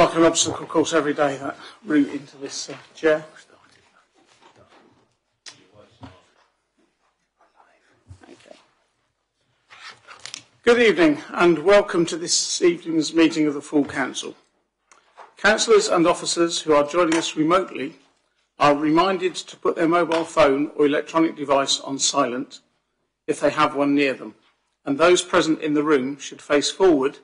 like an obstacle course every day, that route into this chair. Okay. Good evening and welcome to this evening's meeting of the full Council. Councillors and officers who are joining us remotely are reminded to put their mobile phone or electronic device on silent if they have one near them, and those present in the room should face forward,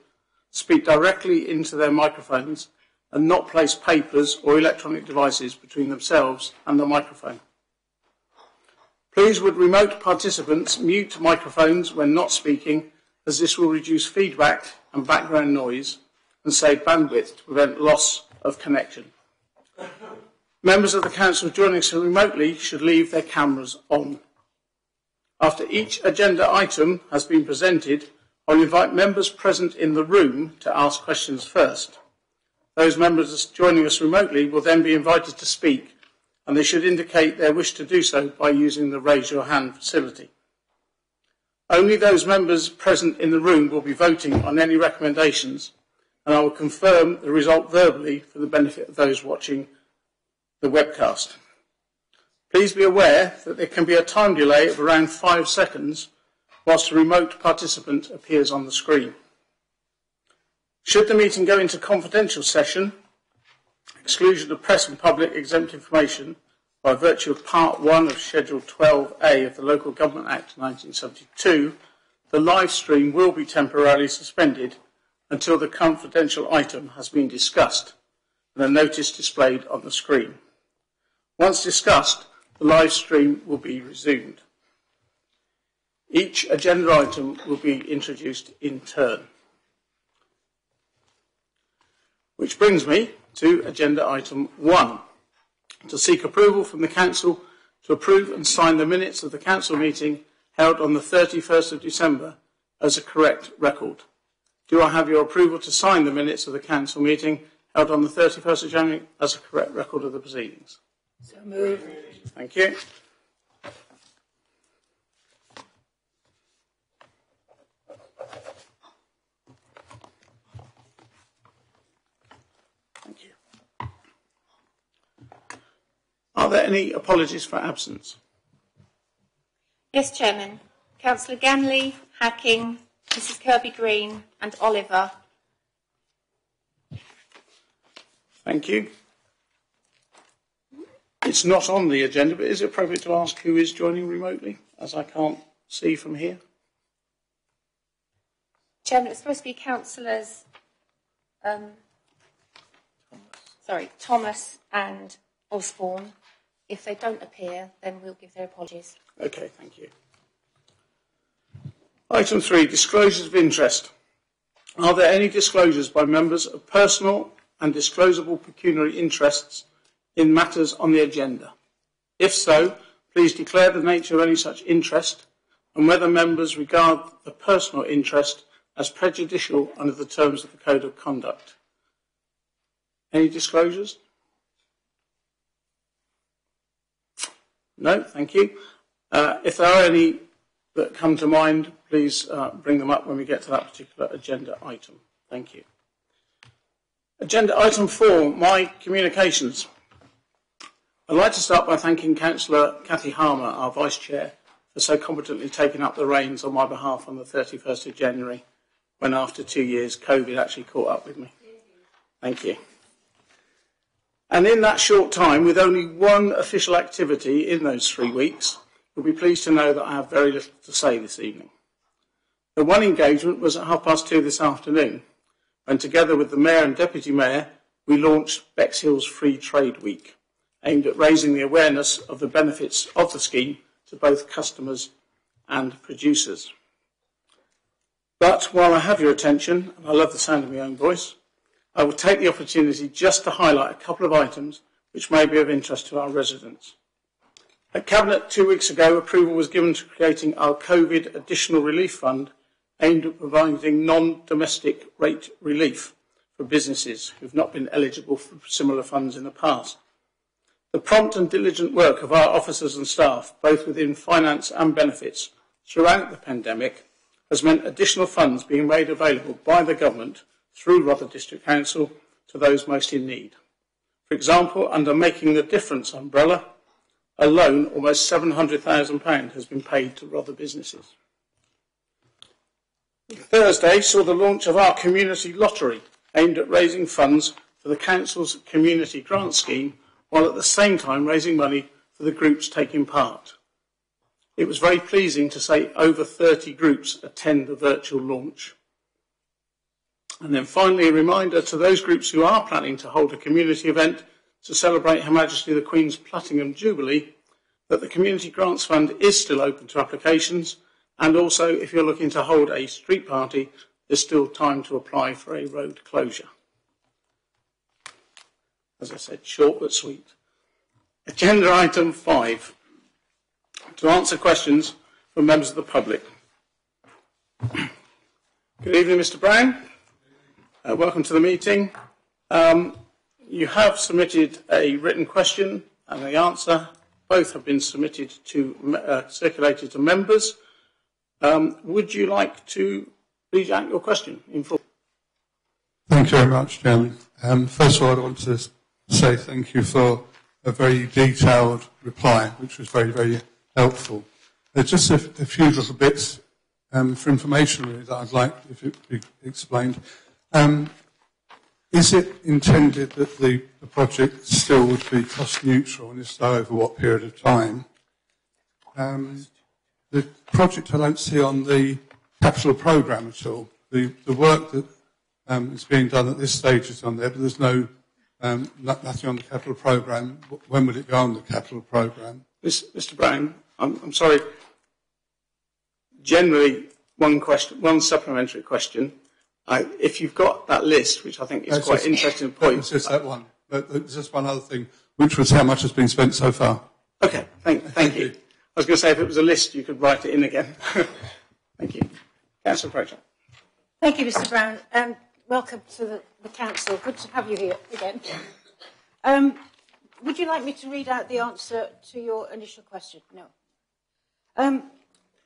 speak directly into their microphones and not place papers or electronic devices between themselves and the microphone. Please would remote participants mute microphones when not speaking, as this will reduce feedback and background noise and save bandwidth to prevent loss of connection. Members of the Council joining us remotely should leave their cameras on. After each agenda item has been presented, I'll invite members present in the room to ask questions first. Those members joining us remotely will then be invited to speak, and they should indicate their wish to do so by using the raise your hand facility. Only those members present in the room will be voting on any recommendations, and I will confirm the result verbally for the benefit of those watching the webcast. Please be aware that there can be a time delay of around 5 seconds whilst a remote participant appears on the screen. Should the meeting go into confidential session, exclusion of press and public exempt information by virtue of Part 1 of Schedule 12A of the Local Government Act 1972, the live stream will be temporarily suspended until the confidential item has been discussed and a notice displayed on the screen. Once discussed, the live stream will be resumed. Each agenda item will be introduced in turn. Which brings me to agenda item 1, to seek approval from the Council to approve and sign the minutes of the Council meeting held on the 31st of December as a correct record. Do I have your approval to sign the minutes of the Council meeting held on the 31st of January as a correct record of the proceedings? So moved. Thank you. Thank you. Are there any apologies for absence? Yes, Chairman. Councillor Ganley, Hacking, Mrs Kirby-Green and Oliver. Thank you. It's not on the agenda, but is it appropriate to ask who is joining remotely, as I can't see from here? Chairman, it's supposed to be councillors Thomas and Osborne. If they don't appear, then we'll give their apologies. Okay, thank you. Item 3, disclosures of interest. Are there any disclosures by members of personal and disclosable pecuniary interests in matters on the agenda? If so, please declare the nature of any such interest and whether members regard the personal interest as prejudicial under the terms of the Code of Conduct. Any disclosures? No, thank you. If there are any that come to mind, please bring them up when we get to that particular agenda item. Thank you. Agenda item 4, my communications. I'd like to start by thanking Councillor Cathy Harmer, our Vice Chair, for so competently taking up the reins on my behalf on the 31st of January, when after 2 years COVID actually caught up with me. Thank you. And in that short time, with only one official activity in those 3 weeks, you'll be pleased to know that I have very little to say this evening. The one engagement was at 2:30 this afternoon, when together with the Mayor and Deputy Mayor, we launched Bexhill's Free Trade Week, aimed at raising the awareness of the benefits of the scheme to both customers and producers. But while I have your attention, and I love the sound of my own voice, I will take the opportunity just to highlight a couple of items which may be of interest to our residents. At Cabinet 2 weeks ago, approval was given to creating our COVID Additional Relief Fund aimed at providing non-domestic rate relief for businesses who have not been eligible for similar funds in the past. The prompt and diligent work of our officers and staff, both within finance and benefits, throughout the pandemic, has meant additional funds being made available by the government through Rother District Council to those most in need. For example, under Making the Difference umbrella, alone almost £700,000 has been paid to other businesses. Thursday saw the launch of our community lottery, aimed at raising funds for the Council's community grant scheme, while at the same time raising money for the groups taking part. It was very pleasing to say over 30 groups attend the virtual launch. And then finally, a reminder to those groups who are planning to hold a community event to celebrate Her Majesty the Queen's Platinum Jubilee, that the Community Grants Fund is still open to applications, and also if you're looking to hold a street party, there's still time to apply for a road closure. As I said, short but sweet. Agenda item 5, to answer questions from members of the public. Good evening, Mr. Brown. Welcome to the meeting. You have submitted a written question and the answer. Both have been submitted to circulated to members. Would you like to read out your question in full? Thank you very much, Chairman. First of all, I want to say thank you for a very detailed reply, which was very, very helpful. There's just a few little bits for information really that I'd like if it be explained. Is it intended that the project still would be cost neutral, and if so, over what period of time? The project I don't see on the capital programme at all. The work that is being done at this stage is on there, but there's no nothing on the capital programme. When will it go on the capital programme? Mr. Brown, I'm sorry. Generally, one supplementary question. If you've got that list, which I think is quite interesting point. It's just that one. But there's just one other thing, which was how much has been spent so far. Okay, thank you. I was going to say if it was a list, you could write it in again. Thank you. Councillor Pratchett. Thank you, Mr. Brown, and welcome to the Council. Good to have you here again. Would you like me to read out the answer to your initial question? No.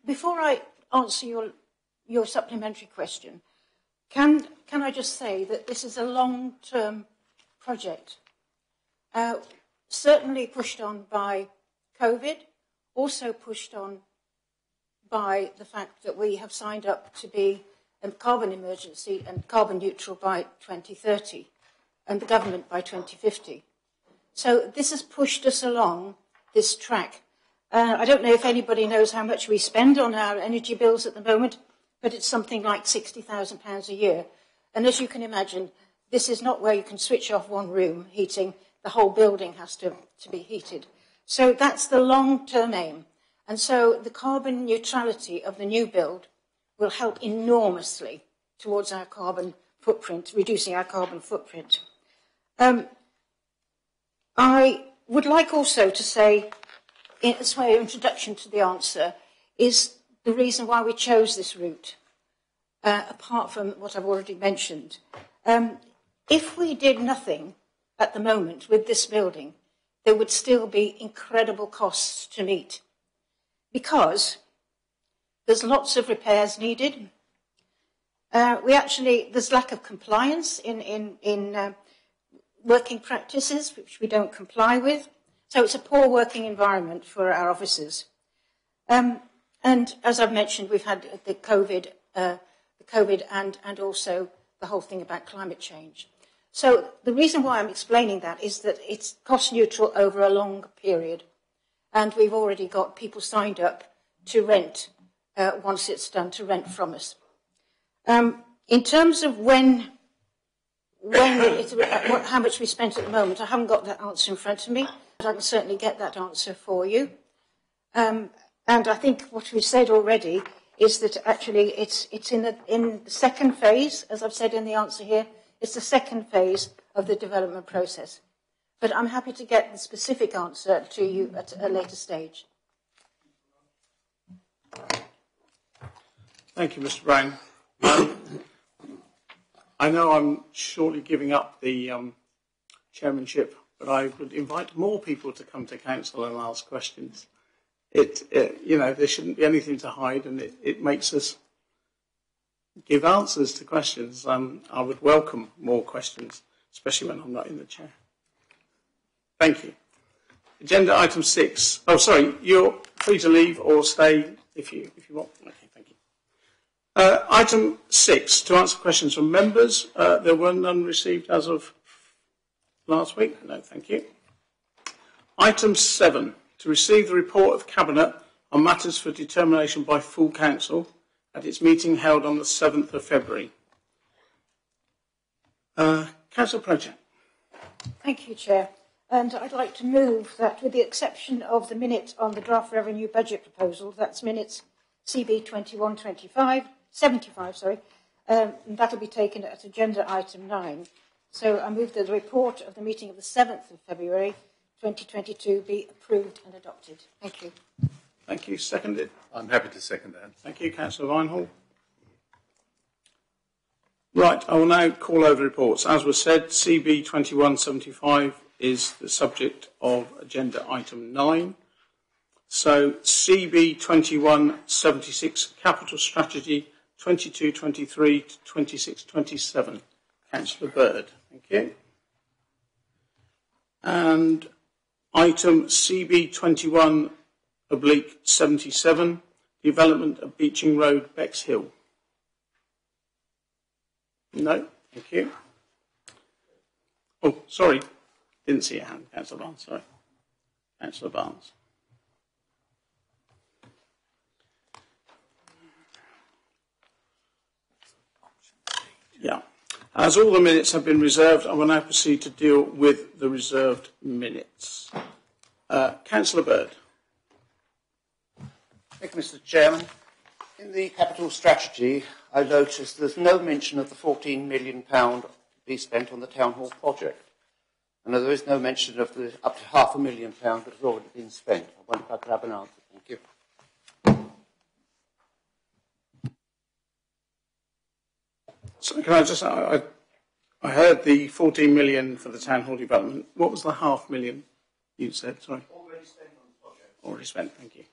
Before I answer your supplementary question, can I just say that this is a long-term project, certainly pushed on by COVID, also pushed on by the fact that we have signed up to be a carbon emergency and carbon neutral by 2030, and the government by 2050. So this has pushed us along this track. I don't know if anybody knows how much we spend on our energy bills at the moment, but it's something like £60,000 a year. And as you can imagine, this is not where you can switch off one room heating. The whole building has to be heated. So that's the long-term aim. And so the carbon neutrality of the new build will help enormously towards our carbon footprint, reducing our carbon footprint. I would like also to say, as my introduction to the answer, is the reason why we chose this route, apart from what I've already mentioned. If we did nothing at the moment with this building, there would still be incredible costs to meet, because there's lots of repairs needed. There's lack of compliance in working practices, which we don't comply with. So it's a poor working environment for our officers. And as I've mentioned, we've had the COVID and also the whole thing about climate change. So the reason why I'm explaining that is that it's cost neutral over a long period. And we've already got people signed up to rent, once it's done, to rent from us. In terms of how much we spent at the moment, I haven't got that answer in front of me, but I can certainly get that answer for you. And I think what we've said already is that actually it's in the second phase, as I've said in the answer here, it's the second phase of the development process. But I'm happy to get the specific answer to you at a later stage. Thank you, Mr. Brown. I know I'm shortly giving up the chairmanship, but I would invite more people to come to council and ask questions. There shouldn't be anything to hide, and it makes us give answers to questions. I would welcome more questions. especially when I'm not in the chair. Thank you. Agenda item 6. Oh, sorry, you're free to leave or stay if you want. Okay, thank you. Item 6, to answer questions from members. There were none received as of last week. No, thank you. Item 7, to receive the report of Cabinet on matters for determination by full council at its meeting held on the 7th of February. Councillor Project. Thank you, Chair. And I'd like to move that, with the exception of the minute on the draft revenue budget proposal, that's minutes CB 75, that'll be taken as agenda item 9. So I move that the report of the meeting of the 7th of February 2022 be approved and adopted. Thank you. Thank you. Seconded? I'm happy to second that. Thank you, Councillor Vinehall. Right, I will now call over the reports. As was said, CB 2175 is the subject of agenda item 9. So CB 2176, Capital Strategy 2223 to 2627. Councillor Bird, thank you. And item CB 21/77, development of Beeching Road, Bexhill. No, thank you. Oh, sorry, didn't see a hand. Councillor Barnes, sorry. Councillor Barnes. Yeah. As all the minutes have been reserved, I will now proceed to deal with the reserved minutes. Councillor Bird. Thank you, Mr. Chairman. In the capital strategy, I noticed there's no mention of the £14 million to be spent on the Town Hall project. And there is no mention of the up to £500,000 that has already been spent. I wonder if I could have an answer. Thank you. So can I just, I heard the 14 million for the town hall development. What was the £500,000 you said? Sorry. Already spent on the project. Already spent, thank you.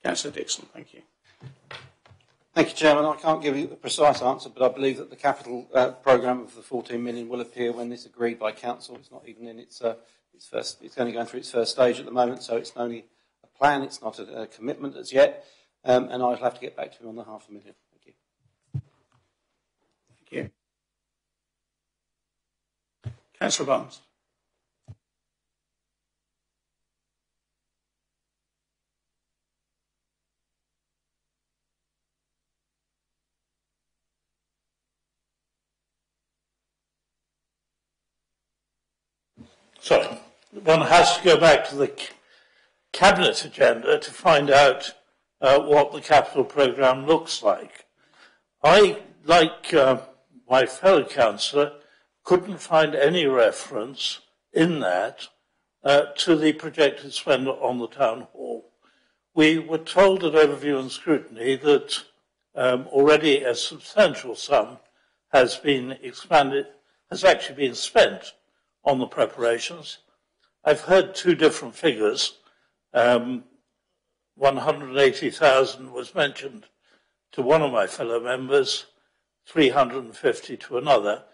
Councillor Dixon, thank you. Thank you, Chairman. I can't give you a precise answer, but I believe that the capital programme of the 14 million will appear when this is agreed by Council. It's not even in its first. It's only going through its first stage at the moment, so it's only a plan. It's not a commitment as yet, and I'll have to get back to you on the £500,000. Thank you. Thank you. Councillor Barnes. Sorry, one has to go back to the Cabinet agenda to find out what the capital programme looks like. I, like my fellow councillor, couldn't find any reference in that to the projected spend on the town hall. We were told at overview and scrutiny that already a substantial sum has been expanded, has actually been spent on the preparations. I've heard two different figures. 180,000 was mentioned to one of my fellow members, 350 to another.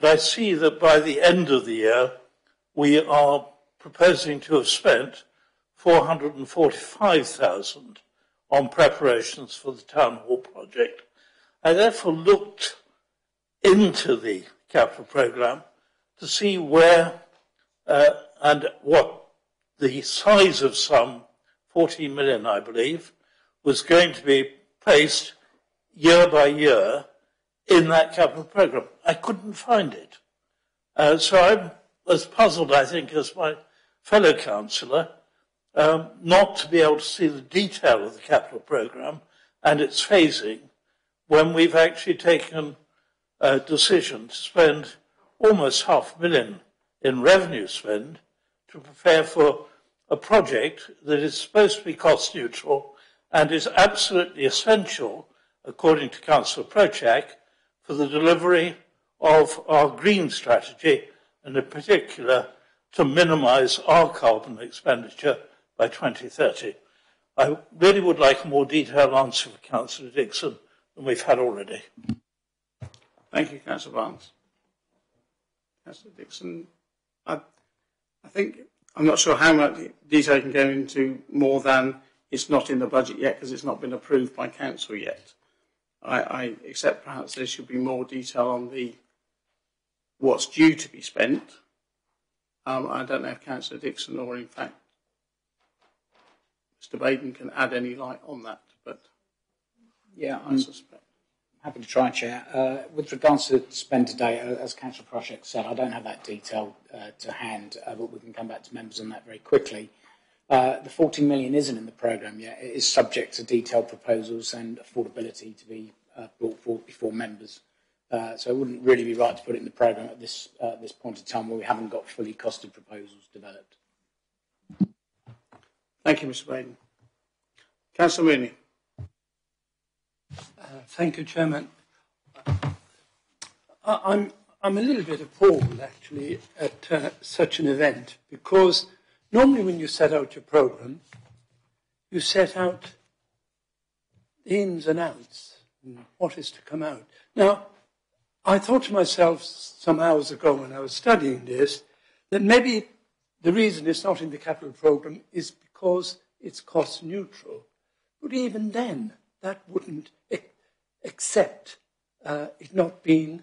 But I see that by the end of the year, we are proposing to have spent 445,000 on preparations for the town hall project. I therefore looked into the capital programme to see where and what the size of some 14 million, I believe, was going to be placed year by year in that capital programme. I couldn't find it. So I'm as puzzled, I think, as my fellow councillor, not to be able to see the detail of the capital programme and its phasing when we've actually taken a decision to spend almost £500,000 in revenue spend to prepare for a project that is supposed to be cost neutral and is absolutely essential, according to Councillor Prochak, for the delivery of our green strategy, and in particular to minimise our carbon expenditure by 2030. I really would like a more detailed answer for Councillor Dixon than we've had already. Thank you, Councillor Barnes. Councillor Dixon, I think, I'm not sure how much detail you can go into more than it's not in the budget yet because it's not been approved by Council yet. I accept perhaps there should be more detail on what's due to be spent. I don't know if Councillor Dixon or in fact Mr. Baden can add any light on that, but yeah, I suspect. Happy to try, Chair. With regards to spend today, as Councillor Proshek said, I don't have that detail to hand, but we can come back to members on that very quickly. The 14 million isn't in the programme yet. It is subject to detailed proposals and affordability to be brought forward before members. So it wouldn't really be right to put it in the programme at this point in time where we haven't got fully costed proposals developed. Thank you, Mr. Baden. Councillor Mooney. Thank you, Chairman. I'm a little bit appalled, actually, at such an event, because normally when you set out your programme, you set out the ins and outs and what is to come out. Now, I thought to myself some hours ago when I was studying this, that maybe the reason it's not in the capital programme is because it's cost neutral. But even then, that wouldn't accept it not being,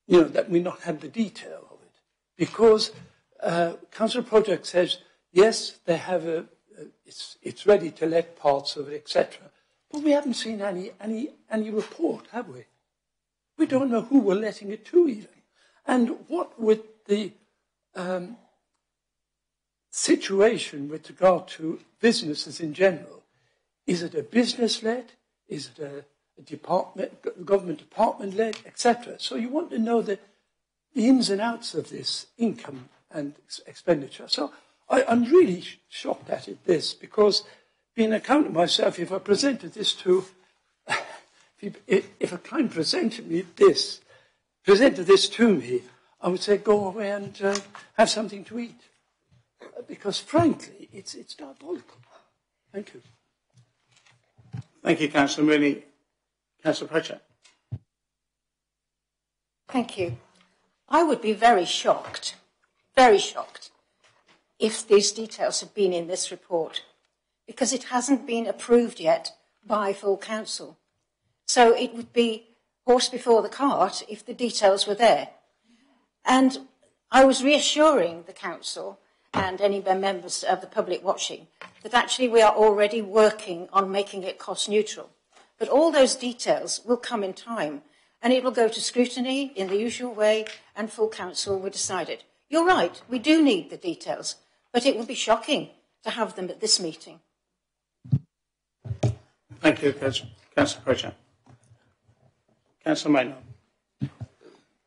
that we not have the detail of it. Because Council Project says, yes, they have it's ready to let parts of it, etc. But we haven't seen any report, have we? We don't know who we're letting it to even. And what with the situation with regard to businesses in general, is it a business-led? Is it a government department-led, etc.? So you want to know the ins and outs of this income and expenditure. So I'm really shocked at this, because being an accountant myself, if I presented this to, if a client presented this to me, I would say, go away and have something to eat. Because frankly, it's diabolical. Thank you. Thank you, Councillor Mooney. Councillor Pritchett. Thank you. I would be very shocked, if these details had been in this report, because it hasn't been approved yet by full council. So it would be horse before the cart if the details were there. And I was reassuring the council and any members of the public watching that actually we are already working on making it cost neutral. But all those details will come in time, and it will go to scrutiny in the usual way, and full council will decide it. You're right, we do need the details, but it would be shocking to have them at this meeting. Thank you, Councillor Pritchett. Councillor Maynard.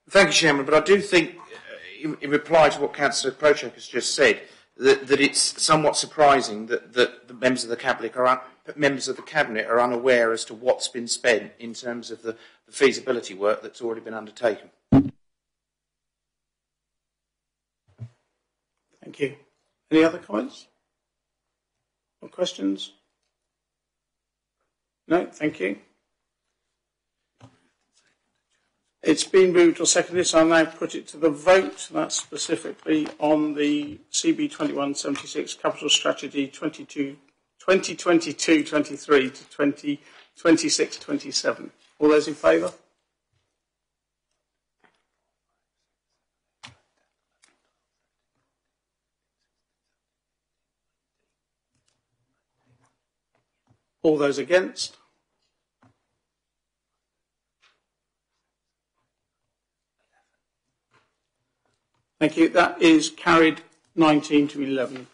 Thank you, Chairman, but I do think, in reply to what Councillor Prochek has just said, that it's somewhat surprising that the members of the Cabinet are unaware as to what's been spent in terms of the feasibility work that's already been undertaken. Thank you. Any other comments or questions? No, thank you. It's been moved or seconded, so I'll now put it to the vote. That's specifically on the CB 2176 Capital Strategy 2022-23 to 2026-27. All those in favour? All those against? Thank you. That is carried 19 to 11.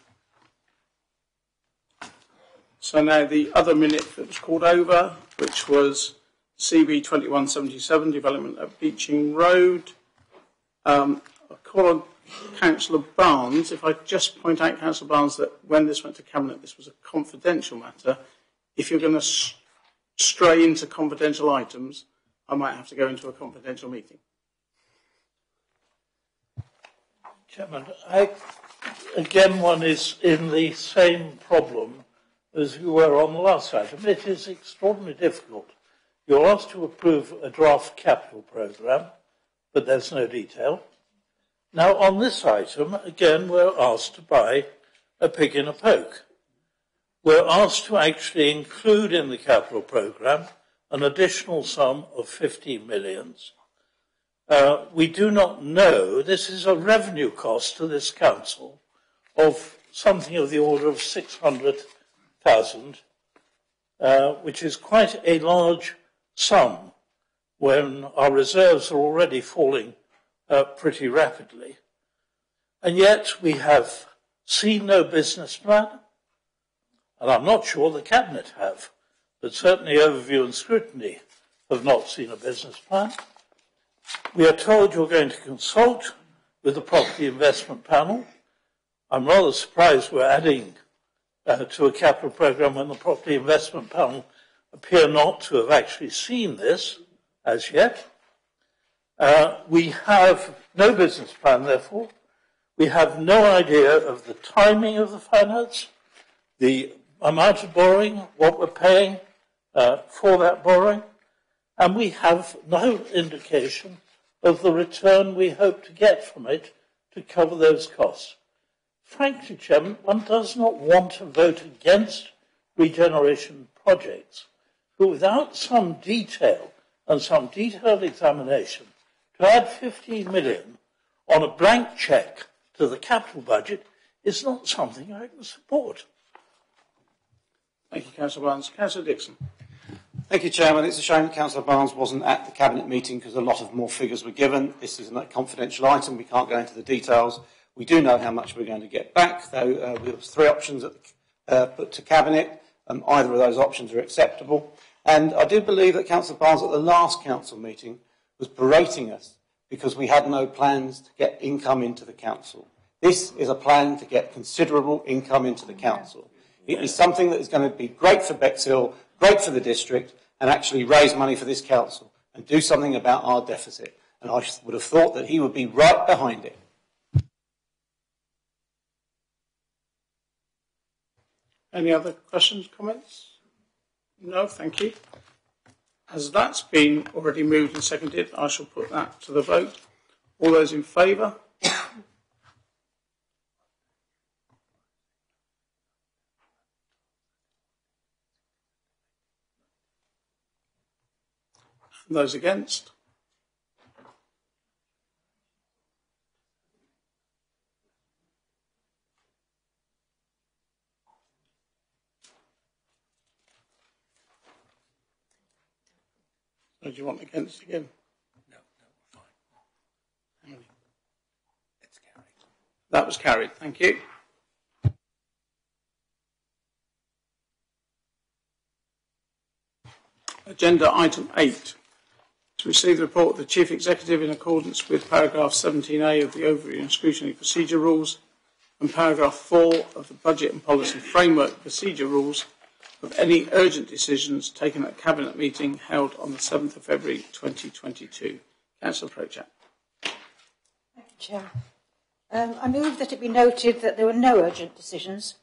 So now the other minute that was called over, which was CB 2177, Development at Beeching Road. I'll call on Councillor Barnes. If I just point out, Councillor Barnes, that when this went to Cabinet, this was a confidential matter. If you're going to stray into confidential items, I might have to go into a confidential meeting. Chairman, again, one is in the same problem as we were on the last item. It is extraordinarily difficult. You're asked to approve a draft capital programme, but there's no detail. Now, on this item, again, we're asked to buy a pig in a poke. We're asked to actually include in the capital programme an additional sum of 15 million. We do not know, this is a revenue cost to this council of something of the order of 600,000, which is quite a large sum when our reserves are already falling pretty rapidly. And yet we have seen no business plan, and I'm not sure the Cabinet have, but certainly Overview and Scrutiny have not seen a business plan. We are told you're going to consult with the Property Investment Panel. I'm rather surprised we're adding to a capital programme when the Property Investment Panel appear not to have actually seen this as yet. We have no business plan, therefore. We have no idea of the timing of the finance, the amount of borrowing, what we're paying for that borrowing, and we have no indication of the return we hope to get from it to cover those costs. Frankly, Chairman, one does not want to vote against regeneration projects, but without some detail and some detailed examination, to add 15 million on a blank cheque to the capital budget is not something I can support. Thank you, Councillor Barnes. Councillor Dixon. Thank you, Chairman. It's a shame that Councillor Barnes wasn't at the Cabinet meeting because a lot of more figures were given. This is a confidential item. We can't go into the details. We do know how much we're going to get back, though we have 3 options put to Cabinet. Either of those options are acceptable. And I do believe that Councillor Barnes at the last council meeting was berating us because we had no plans to get income into the council. This is a plan to get considerable income into the council. It is something that is going to be great for Bexhill, great for the district, and actually raise money for this council and do something about our deficit. And I would have thought that he would be right behind it. Any other questions, comments? No, thank you. As that's been already moved and seconded, I shall put that to the vote. All those in favour? Those against? Or do you want against again? No, fine. It's carried. That was carried. Thank you. Agenda item 8. To receive the report of the Chief Executive in accordance with paragraph 17A of the Overview and Scrutiny Procedure Rules and paragraph 4 of the Budget and Policy Framework Procedure Rules of any urgent decisions taken at a Cabinet meeting held on the 7th of February 2022. Councillor Prochat. Thank you, Chair. I move that it be noted that there were no urgent decisions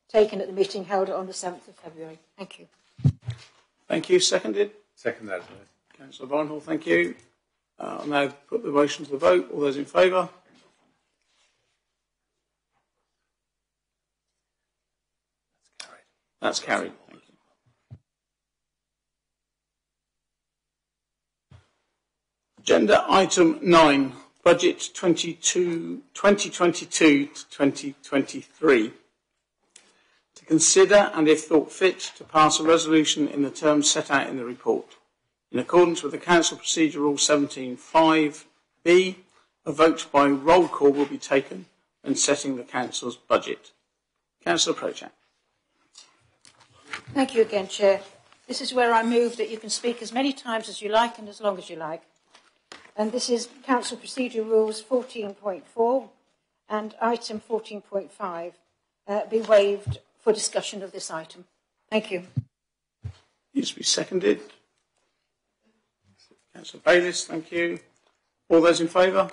taken at the meeting held on the 7th of February. Thank you. Thank you. Seconded? Second that. Councillor Barnhall, thank you. I'll now put the motion to the vote. All those in favour? That's carried. Thank you. Agenda item 9, Budget 2022 to 2023. To consider and, if thought fit, to pass a resolution in the terms set out in the report. In accordance with the Council Procedure Rule 17.5b, a vote by roll call will be taken when setting the Council's budget. Councillor Prochat. Thank you again, Chair. This is where I move that you can speak as many times as you like and as long as you like. And this is Council Procedure Rules 14.4 and item 14.5 be waived for discussion of this item. Thank you. Needs to be seconded. Councillor Bayliss, thank you. All those in favour?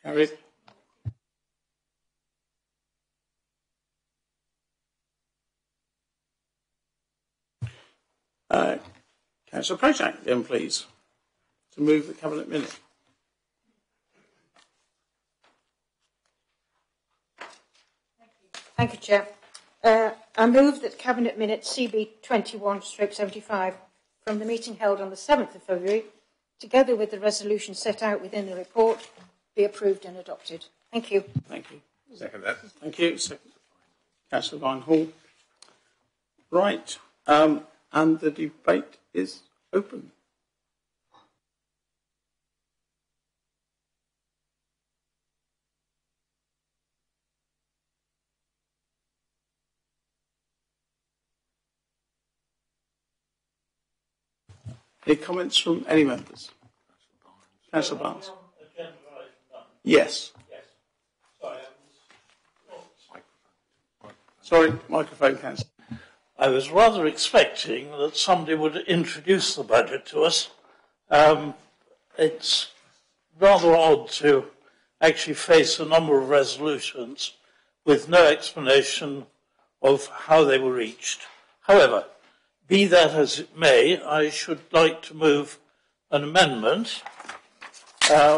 Carried. Councillor Pojak, then please, to move the Cabinet minute. Thank you, Chair. I move that Cabinet Minute CB 21/75 from the meeting held on the 7th of February, together with the resolution set out within the report, be approved and adopted. Thank you. Thank you. Second that. Thank you. Second. Councillor Vine Hall. Right. And the debate is open. Any comments from any members? Councillor Barnes. Yes. Sorry, microphone, Councillor. I was rather expecting that somebody would introduce the budget to us. It's rather odd to actually face a number of resolutions with no explanation of how they were reached. However, be that as it may, I should like to move an amendment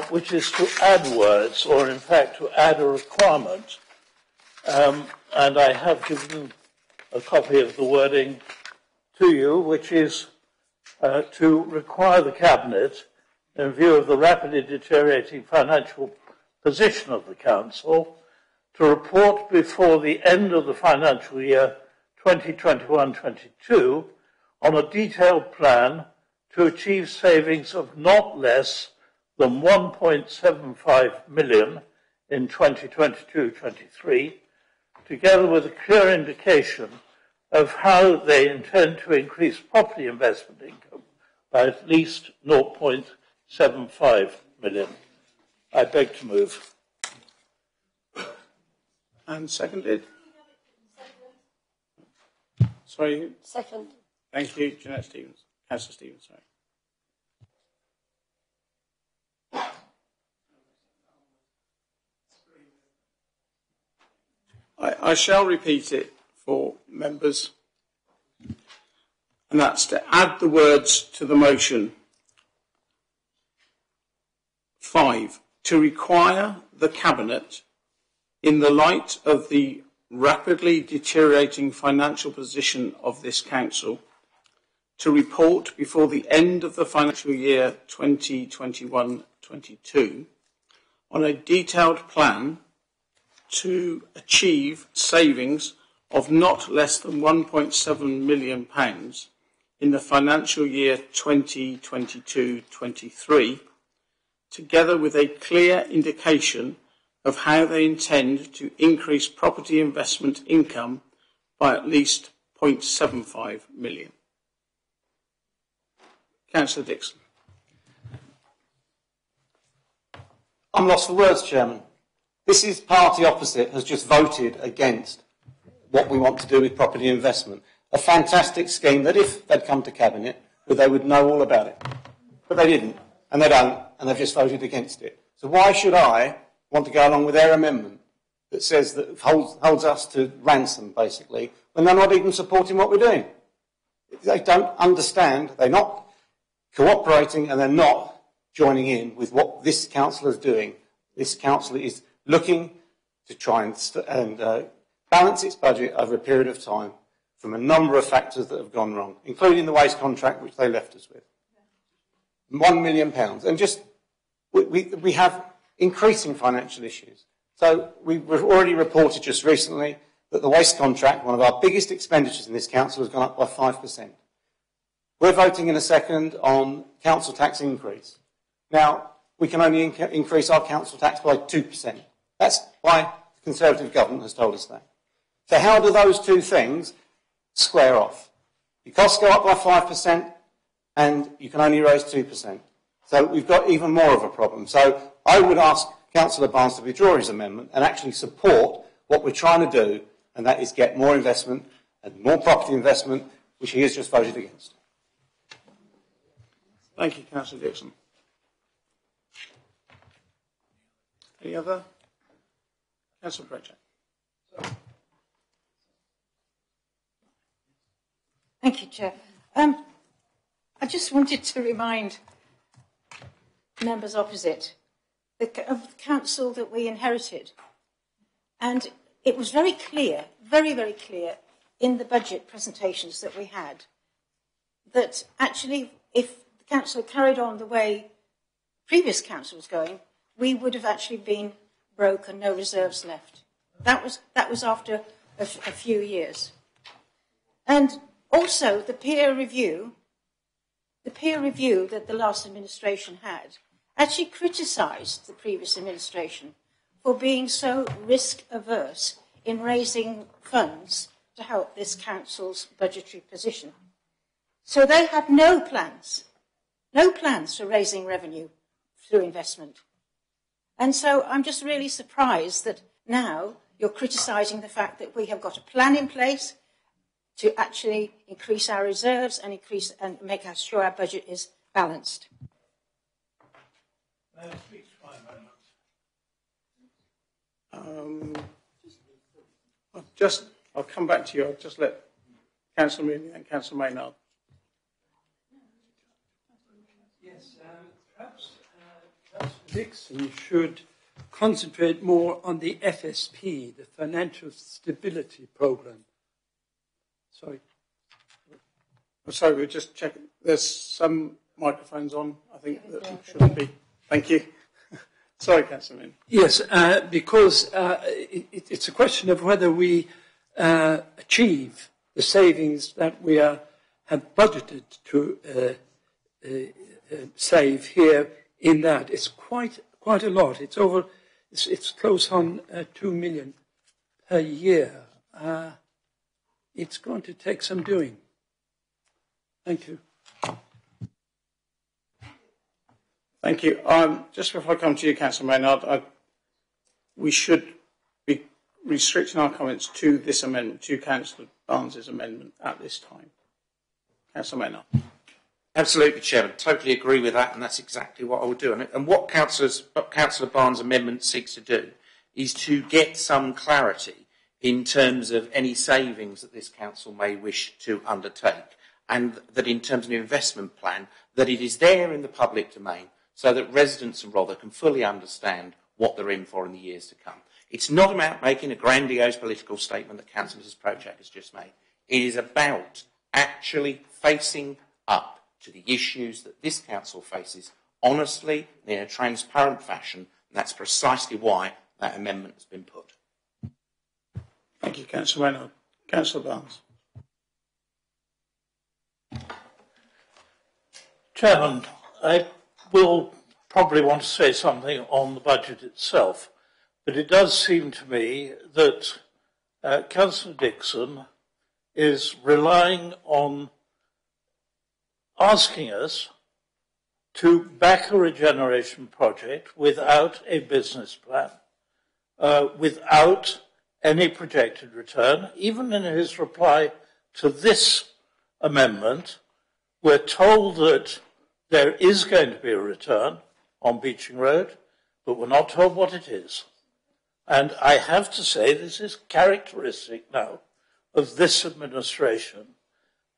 which is to add words, or in fact to add a requirement. And I have given a copy of the wording to you, which is to require the Cabinet, in view of the rapidly deteriorating financial position of the Council, to report before the end of the financial year 2021-22 on a detailed plan to achieve savings of not less than 1.75 million in 2022-23, together with a clear indication of how they intend to increase property investment income by at least 0.75 million. I beg to move. And seconded. Sorry. Second. Thank you, Jeanette Stevens. Councillor Stevens, sorry. I shall repeat it for members, and that's to add the words to the motion. 5, to require the Cabinet, in the light of the rapidly deteriorating financial position of this Council, to report before the end of the financial year 2021-22 on a detailed plan to achieve savings of not less than £1.7 million in the financial year 2022-23, together with a clear indication of how they intend to increase property investment income by at least £0.75 million. Councillor Dixon. I'm lost for words, Chairman. This is party opposite has just voted against what we want to do with property investment. A fantastic scheme that if they'd come to Cabinet, they would know all about it. But they didn't, and they don't, and they've just voted against it. So why should I want to go along with their amendment that says that holds us to ransom, basically, when they're not even supporting what we're doing? They don't understand, they're not cooperating, and they're not joining in with what this council is doing. This council is looking to try and balance its budget over a period of time from a number of factors that have gone wrong, including the waste contract, which they left us with. £1 million. And just, we have increasing financial issues. So we've already reported just recently that the waste contract, one of our biggest expenditures in this council, has gone up by 5%. We're voting in a second on council tax increase. Now, we can only increase our council tax by 2%. That's why the Conservative government has told us that. So how do those two things square off? Your costs go up by 5% and you can only raise 2%. So we've got even more of a problem. So I would ask Councillor Barnes to withdraw his amendment and actually support what we're trying to do, and that is get more investment and more property investment, which he has just voted against. Thank you, Councillor Dixon. Any other? Councillor Pritchard. Thank you, Chair. I just wanted to remind members opposite of the council that we inherited. And it was very clear, very, very clear in the budget presentations that we had that actually if the council carried on the way previous council was going, we would have actually been broke and no reserves left. That was after a few years. And also the peer review that the last administration had actually criticised the previous administration for being so risk averse in raising funds to help this council's budgetary position. So they had no plans for raising revenue through investment. And so I'm just really surprised that now you're criticising the fact that we have got a plan in place to actually increase our reserves and make sure our budget is balanced. I'll come back to you. I'll just let Councillor Mooney and Councillor Maynard. Yes, perhaps Councillor Dixon should concentrate more on the FSP, the Financial Stability Programme. Sorry. Sorry, we're just checking. There's some microphones on, I think, that shouldn't be. Thank you. Sorry, Councillor Mooney. Yes, because it's a question of whether we achieve the savings that we have budgeted to save here in that. It's quite a lot. It's close on 2 million per year. It's going to take some doing. Thank you. Thank you. Just before I come to you, Councillor Maynard, we should be restricting our comments to this amendment, to Councillor Barnes' amendment at this time. Councillor Maynard. Absolutely, Chairman. Totally agree with that, and that's exactly what I would do. And what Councillor Barnes' amendment seeks to do is to get some clarity in terms of any savings that this council may wish to undertake, and that in terms of the investment plan, that it is there in the public domain so that residents of Rother can fully understand what they're in for in the years to come. It's not about making a grandiose political statement that Councillor Projak has just made. It is about actually facing up to the issues that this council faces honestly and in a transparent fashion, and that's precisely why that amendment has been put. Thank you, Councillor Maynard. Councillor Barnes. Chairman, I will probably want to say something on the budget itself, but it does seem to me that Councillor Dixon is relying on asking us to back a regeneration project without a business plan, without any projected return. Even in his reply to this amendment, we're told that there is going to be a return on Beeching Road, but we're not told what it is. And I have to say this is characteristic now of this administration,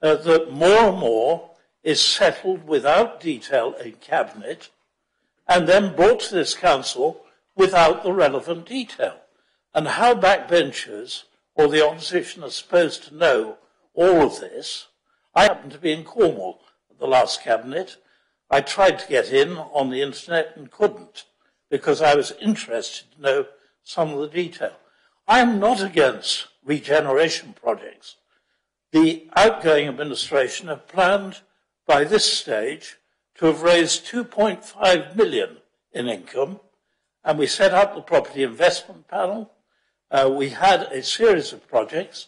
that more and more is settled without detail in Cabinet and then brought to this council without the relevant detail. And how backbenchers or the opposition are supposed to know all of this. I happened to be in Cornwall at the last Cabinet. I tried to get in on the internet and couldn't because I was interested to know some of the detail. I am not against regeneration projects. The outgoing administration have planned by this stage to have raised 2.5 million in income, and we set up the property investment panel. We had a series of projects,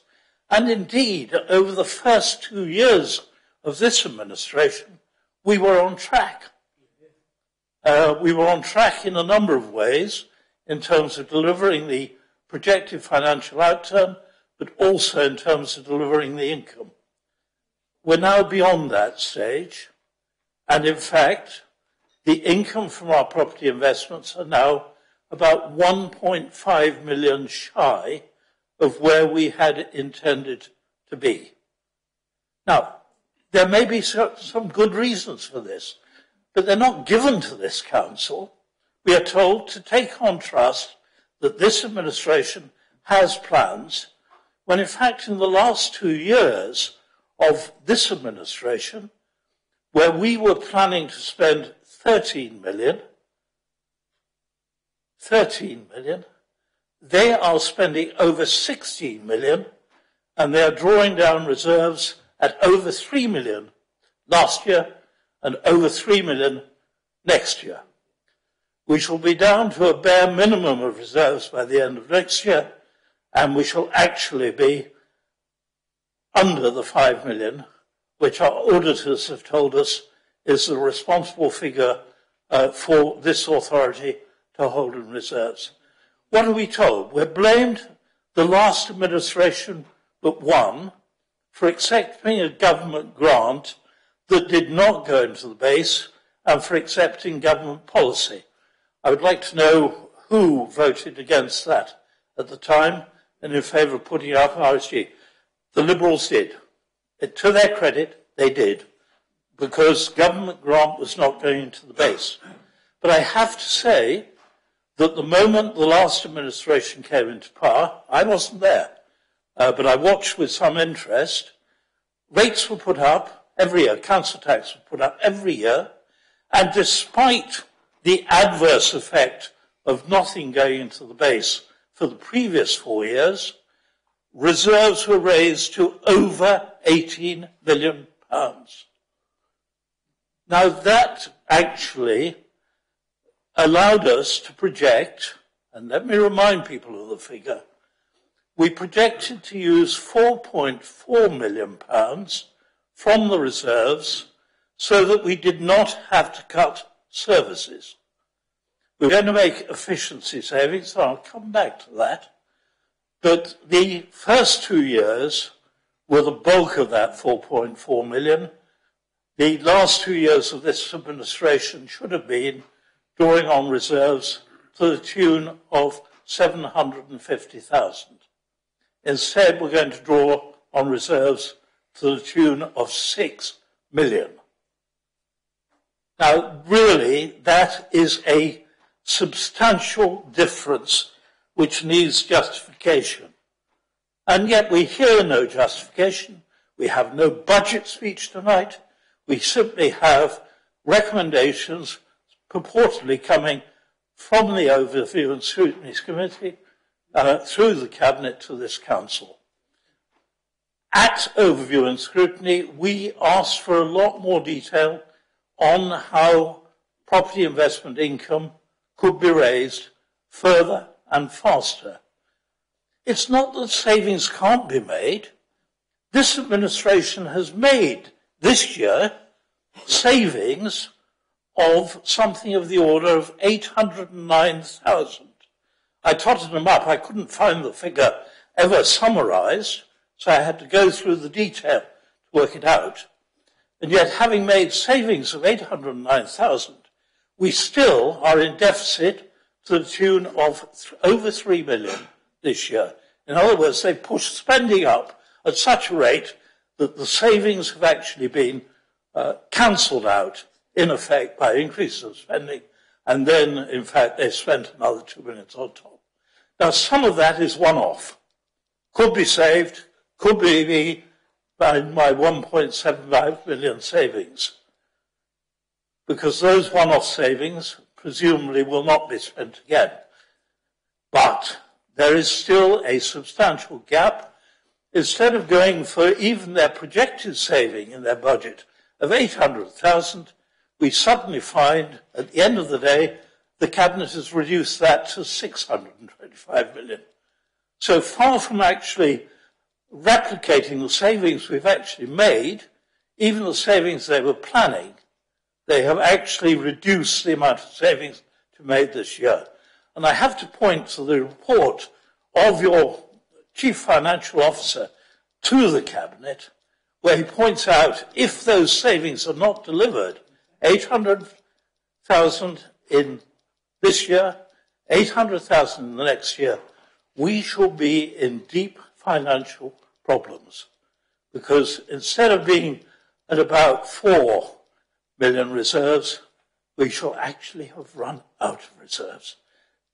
and indeed, over the first 2 years of this administration, we were on track. We were on track in a number of ways in terms of delivering the projected financial outturn, but also in terms of delivering the income. We're now beyond that stage, and in fact, the income from our property investments are now about 1.5 million shy of where we had intended to be. Now, there may be some good reasons for this, but they're not given to this council. We are told to take on trust that this administration has plans, when in fact in the last 2 years of this administration, where we were planning to spend 13 million, they are spending over 16 million, and they are drawing down reserves at over 3 million last year and over 3 million next year. We shall be down to a bare minimum of reserves by the end of next year, and we shall actually be under the 5 million, which our auditors have told us is the responsible figure for this authority to hold in reserves. What are we told? We're blamed, the last administration but one, for accepting a government grant that did not go into the base and for accepting government policy. I would like to know who voted against that at the time and in favour of putting up RSG. The Liberals did. To their credit, they did, because government grant was not going into the base. But I have to say that the moment the last administration came into power, I wasn't there, but I watched with some interest. Rates were put up every year, council tax was put up every year, and despite the adverse effect of nothing going into the base for the previous 4 years, reserves were raised to over £18 billion. Now that actually allowed us to project, and let me remind people of the figure, we projected to use £4.4 million from the reserves so that we did not have to cut services. We're going to make efficiency savings, so I'll come back to that. But the first 2 years were the bulk of that 4.4 million. The last 2 years of this administration should have been drawing on reserves to the tune of 750,000. Instead, we're going to draw on reserves to the tune of 6 million. Now, really, that is a substantial difference which needs justification. And yet we hear no justification. We have no budget speech tonight. We simply have recommendations purportedly coming from the Overview and Scrutiny Committee through the Cabinet to this Council. At Overview and Scrutiny, we asked for a lot more detail on how property investment income could be raised further and faster. It's not that savings can't be made. This administration has made this year savings of something of the order of 809,000. I totted them up. I couldn't find the figure ever summarised, so I had to go through the detail to work it out. And yet, having made savings of 809,000, we still are in deficit to the tune of over 3 million this year. In other words, they've pushed spending up at such a rate that the savings have actually been cancelled out, in effect, by increases of spending, and then, in fact, they've spent another 2 million on top. Now, some of that is one-off. Could be saved, could be by my 1.75 million savings, because those one-off savings presumably will not be spent again. But there is still a substantial gap. Instead of going for even their projected saving in their budget of 800,000, we suddenly find at the end of the day the Cabinet has reduced that to 625 million. So far from actually replicating the savings we've actually made, even the savings they were planning, they have actually reduced the amount of savings to be made this year. And I have to point to the report of your Chief Financial Officer to the Cabinet, where he points out if those savings are not delivered, 800,000 in this year 800,000 the next year, we shall be in deep financial problems. Because instead of being at about 4 million reserves, we shall actually have run out of reserves.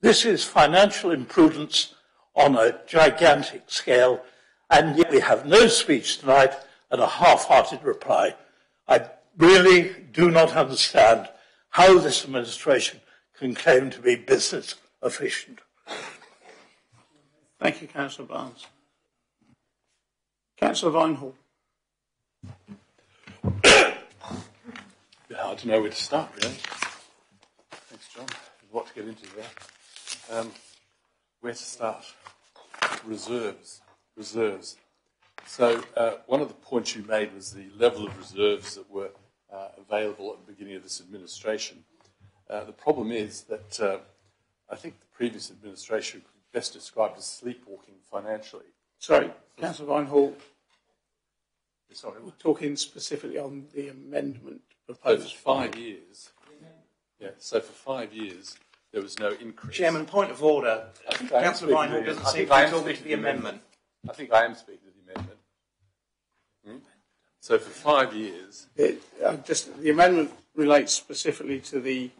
This is financial imprudence on a gigantic scale, and yet we have no speech tonight and a half-hearted reply. I really do not understand how this administration can claim to be business efficient. Thank you, Councillor Barnes. Councillor Vinehall. I don't know where to start, really. Thanks, John. There's a lot to get into there. Where to start? Reserves. So one of the points you made was the level of reserves that were available at the beginning of this administration. The problem is that I think the previous administration could be best described as sleepwalking financially. Sorry, Councillor Vinehall. Sorry, we're talking specifically on the amendment proposed. For 5 years. Yeah, so for 5 years there was no increase. Chairman, point of order. Councillor Vinehall doesn't seem to be talking to the amendment. I think I am speaking to the amendment. So for 5 years... the amendment relates specifically to the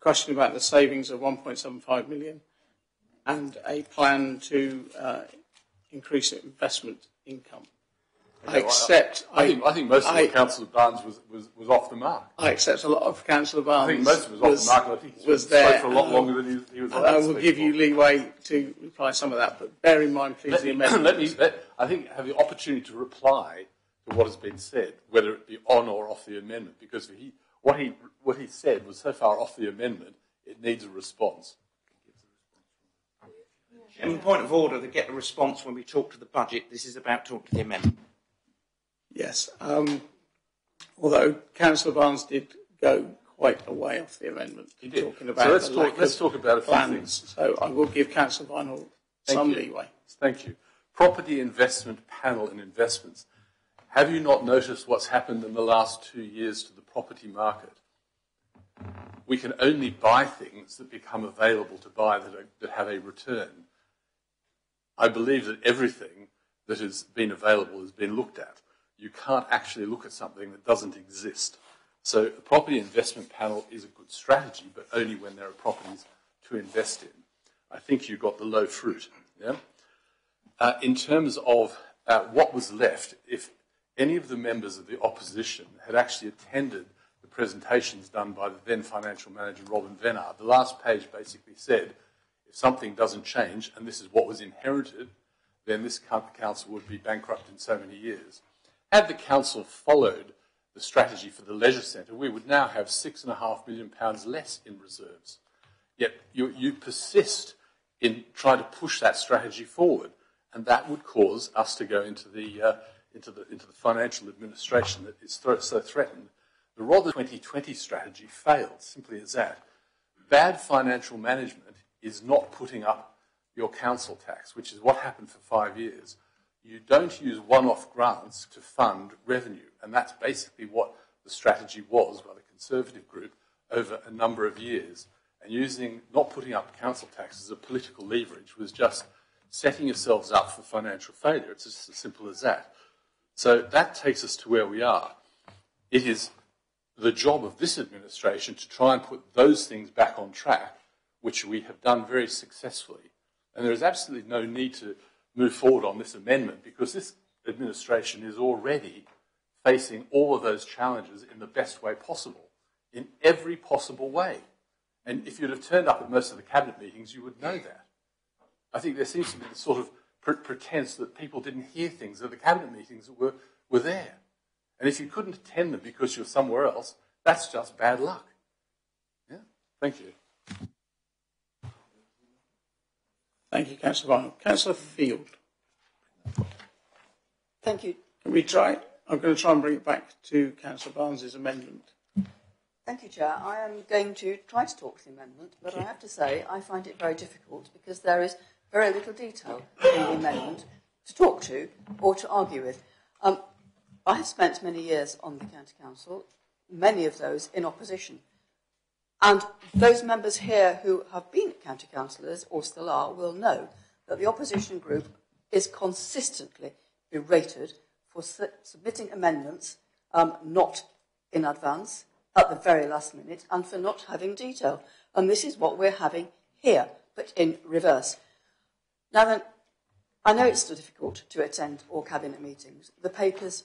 question about the savings of 1.75 million and a plan to increase investment income. I think most of what Councillor Barnes was off the mark. I accept a lot of Councillor Barnes. I think most of it was off the mark, and I think he was there for a lot longer than he was. I will give you leeway to reply some of that, but bear in mind, please, the amendment. I think have the opportunity to reply to what has been said, whether it be on or off the amendment, because what he said was so far off the amendment, it needs a response. Chairman, point of order, to get a response when we talk to the budget. This is about talking to the amendment. Yes, although Councillor Barnes did go quite a way off the amendment. He did. Talking about so let's talk about a few things. So I will give Councillor Vinehall some leeway. Thank you. Property investment panel and investments. Have you not noticed what's happened in the last 2 years to the property market? We can only buy things that become available to buy that have a return. I believe that everything that has been available has been looked at. You can't actually look at something that doesn't exist. So a property investment panel is a good strategy, but only when there are properties to invest in. I think you got the low fruit. Yeah? In terms of what was left, if any of the members of the opposition had actually attended the presentations done by the then financial manager, Robin Venard, the last page basically said, if something doesn't change, and this is what was inherited, then this council would be bankrupt in so many years. Had the council followed the strategy for the leisure centre, we would now have £6.5 million less in reserves. Yet you persist in trying to push that strategy forward, and that would cause us to go into the financial administration that is so threatened. The Rother 2020 strategy failed, simply as that. Bad financial management is not putting up your council tax, which is what happened for 5 years. You don't use one-off grants to fund revenue, and that's basically what the strategy was by the Conservative group over a number of years. And not putting up council tax as a political leverage was just setting yourselves up for financial failure. It's just as simple as that. So that takes us to where we are. It is the job of this administration to try and put those things back on track, which we have done very successfully. And there is absolutely no need to move forward on this amendment because this administration is already facing all of those challenges in the best way possible, in every possible way. And if you'd have turned up at most of the cabinet meetings, you would know that. I think there seems to be this sort of pretense that people didn't hear things at the cabinet meetings that were there. And if you couldn't attend them because you're somewhere else, that's just bad luck. Yeah? Thank you. Thank you, Councillor Vinehall. Councillor Field. Thank you. Can we try? I'm going to try and bring it back to Councillor Barnes's amendment. Thank you, Chair. I am going to try to talk to the amendment, but I have to say I find it very difficult because there is very little detail in the amendment to talk to or to argue with. I have spent many years on the County Council, many of those in opposition. And those members here who have been county councillors, or still are, will know that the opposition group is consistently berated for submitting amendments not in advance, at the very last minute, and for not having detail. And this is what we're having here, but in reverse. Now then, I know it's still difficult to attend all cabinet meetings. The papers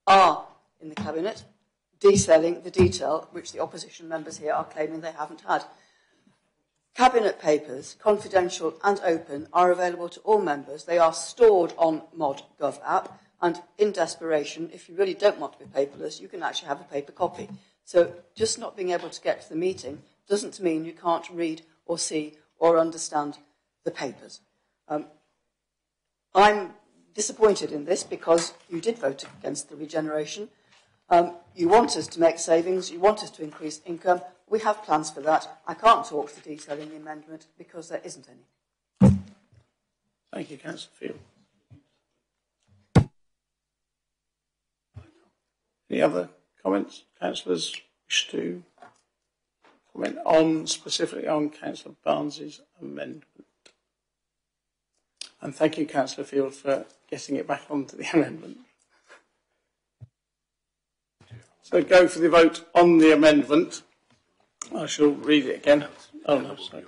are in the cabinet detailing the detail which the opposition members here are claiming they haven't had. Cabinet papers, confidential and open, are available to all members. They are stored on ModGov app, and in desperation, if you really don't want to be paperless, you can actually have a paper copy. So just not being able to get to the meeting doesn't mean you can't read or see or understand the papers. I'm disappointed in this because you did vote against the regeneration. You want us to make savings, you want us to increase income. We have plans for that. I can't talk to the detail in the amendment because there isn't any. Thank you, Councillor Field. Any other comments? Councillors wish to comment on, specifically on Councillor Barnes's amendment? And thank you, Councillor Field, for getting it back onto the amendment. So go for the vote on the amendment. I shall read it again. Oh, no, sorry.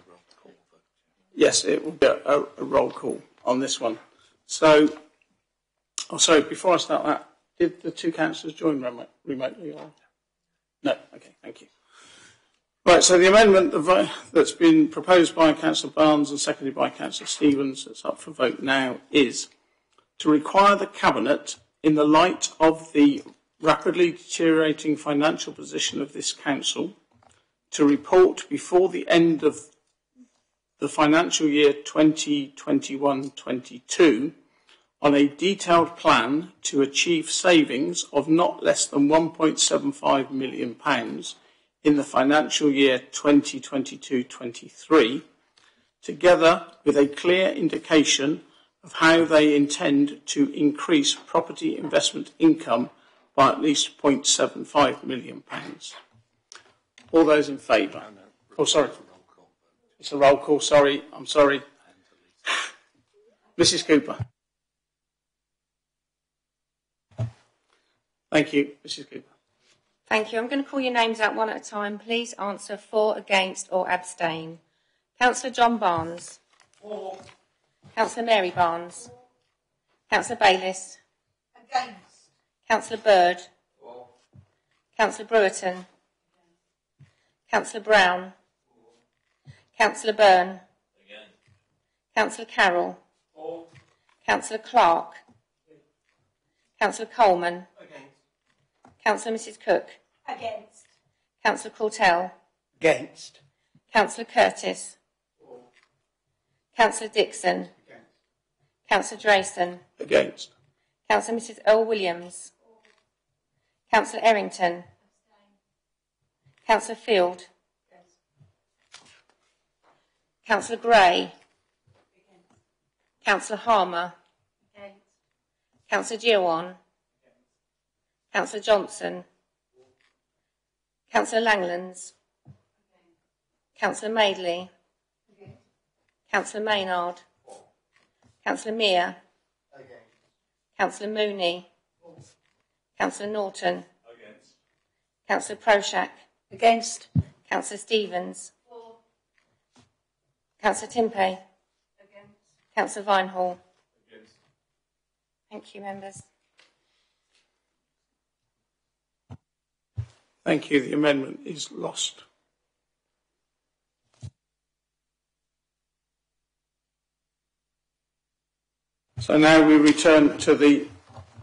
Yes, it will be a roll call on this one. So, oh, sorry, before I start that, did the two councillors join remotely? Or? No, okay, thank you. Right, so the amendment that's been proposed by Councillor Barnes and seconded by Councillor Stevens, that's up for vote now, is to require the Cabinet, in the light of the rapidly deteriorating financial position of this council, to report before the end of the financial year 2021-22 on a detailed plan to achieve savings of not less than £1.75 million in the financial year 2022-23, together with a clear indication of how they intend to increase property investment income by at least £0.75 million. All those in favour? Oh, sorry. It's a roll call, sorry. I'm sorry. Mrs. Cooper. Thank you, Mrs. Cooper. Thank you. I'm going to call your names out one at a time. Please answer for, against or abstain. Councillor John Barnes. For. Councillor Mary Barnes. Councillor Bayliss. Against. Councillor Bird. For. Councillor Brewerton. Councillor Brown. Councillor Byrne. Against. Councillor Carroll. For. Councillor Clark. Councillor Coleman. Against. Councillor Mrs. Cook. Against. Councillor Courtell. Against. Councillor Curtis. For. Councillor Dixon. Against. Councillor Drayson. Against. Councillor Mrs. Earl Williams. Councillor Errington. Councillor Field. Councillor Gray. Councillor Harmer. Councillor Girwan. Councillor Johnson. Councillor Langlands. Councillor Madeley. Councillor Maynard. Councillor Mear. Councillor Mooney. Councillor Norton. Councillor Proshak. Against. Councillor Stevens. Councillor Timpey. Councillor Vinehall. Thank you, members. Thank you. The amendment is lost. So now we return to the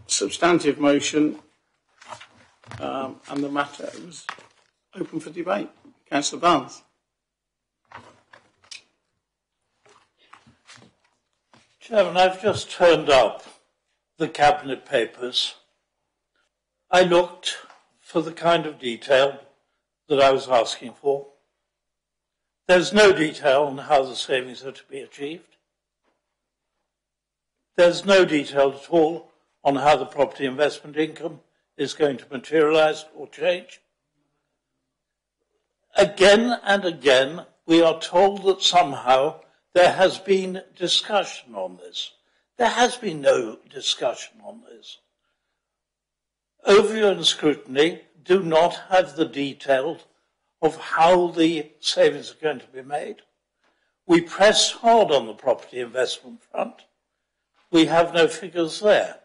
substantive motion, and the matter was open for debate. Councillor Barnes. Chairman, I've just turned up the Cabinet papers. I looked for the kind of detail that I was asking for. There's no detail on how the savings are to be achieved. There's no detail at all on how the property investment income is going to materialise or change. Again and again, we are told that somehow there has been discussion on this. There has been no discussion on this. Overview and scrutiny do not have the detail of how the savings are going to be made. We press hard on the property investment front. We have no figures there.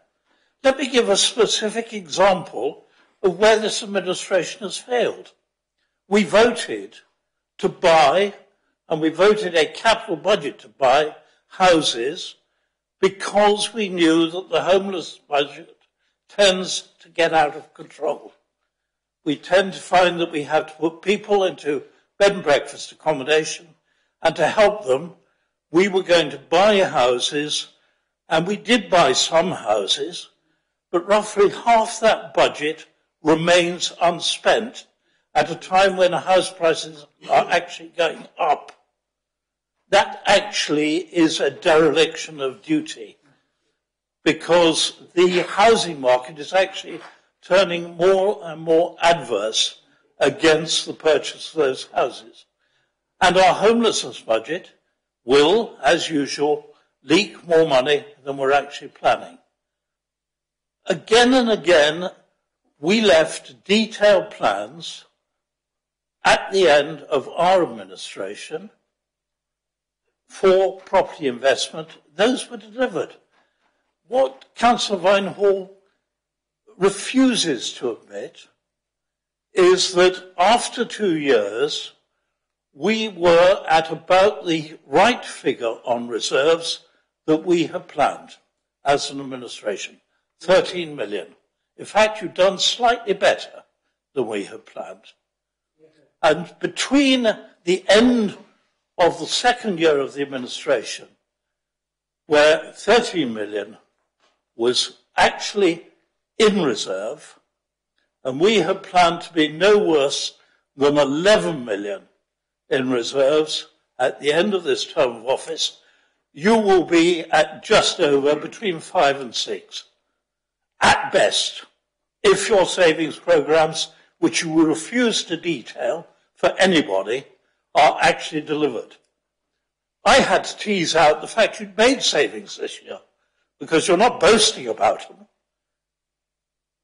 Let me give a specific example of where this administration has failed. We voted to buy, and we voted a capital budget to buy houses because we knew that the homeless budget tends to get out of control. We tend to find that we have to put people into bed and breakfast accommodation, and to help them, we were going to buy houses, and we did buy some houses, but roughly half that budget remains unspent at a time when house prices are actually going up. That actually is a dereliction of duty, because the housing market is actually turning more and more adverse against the purchase of those houses. And our homelessness budget will, as usual, leak more money than we're actually planning. Again and again, we left detailed plans at the end of our administration for property investment. Those were delivered. What Councillor Vinehall refuses to admit is that after 2 years, we were at about the right figure on reserves that we had planned as an administration, 13 million. In fact, you've done slightly better than we had planned. And between the end of the second year of the administration, where 13 million was actually in reserve, and we had planned to be no worse than 11 million in reserves at the end of this term of office, you will be at just over between 5 and 6. At best, if your savings programs, which you will refuse to detail for anybody, are actually delivered. I had to tease out the fact you'd made savings this year, because you're not boasting about them.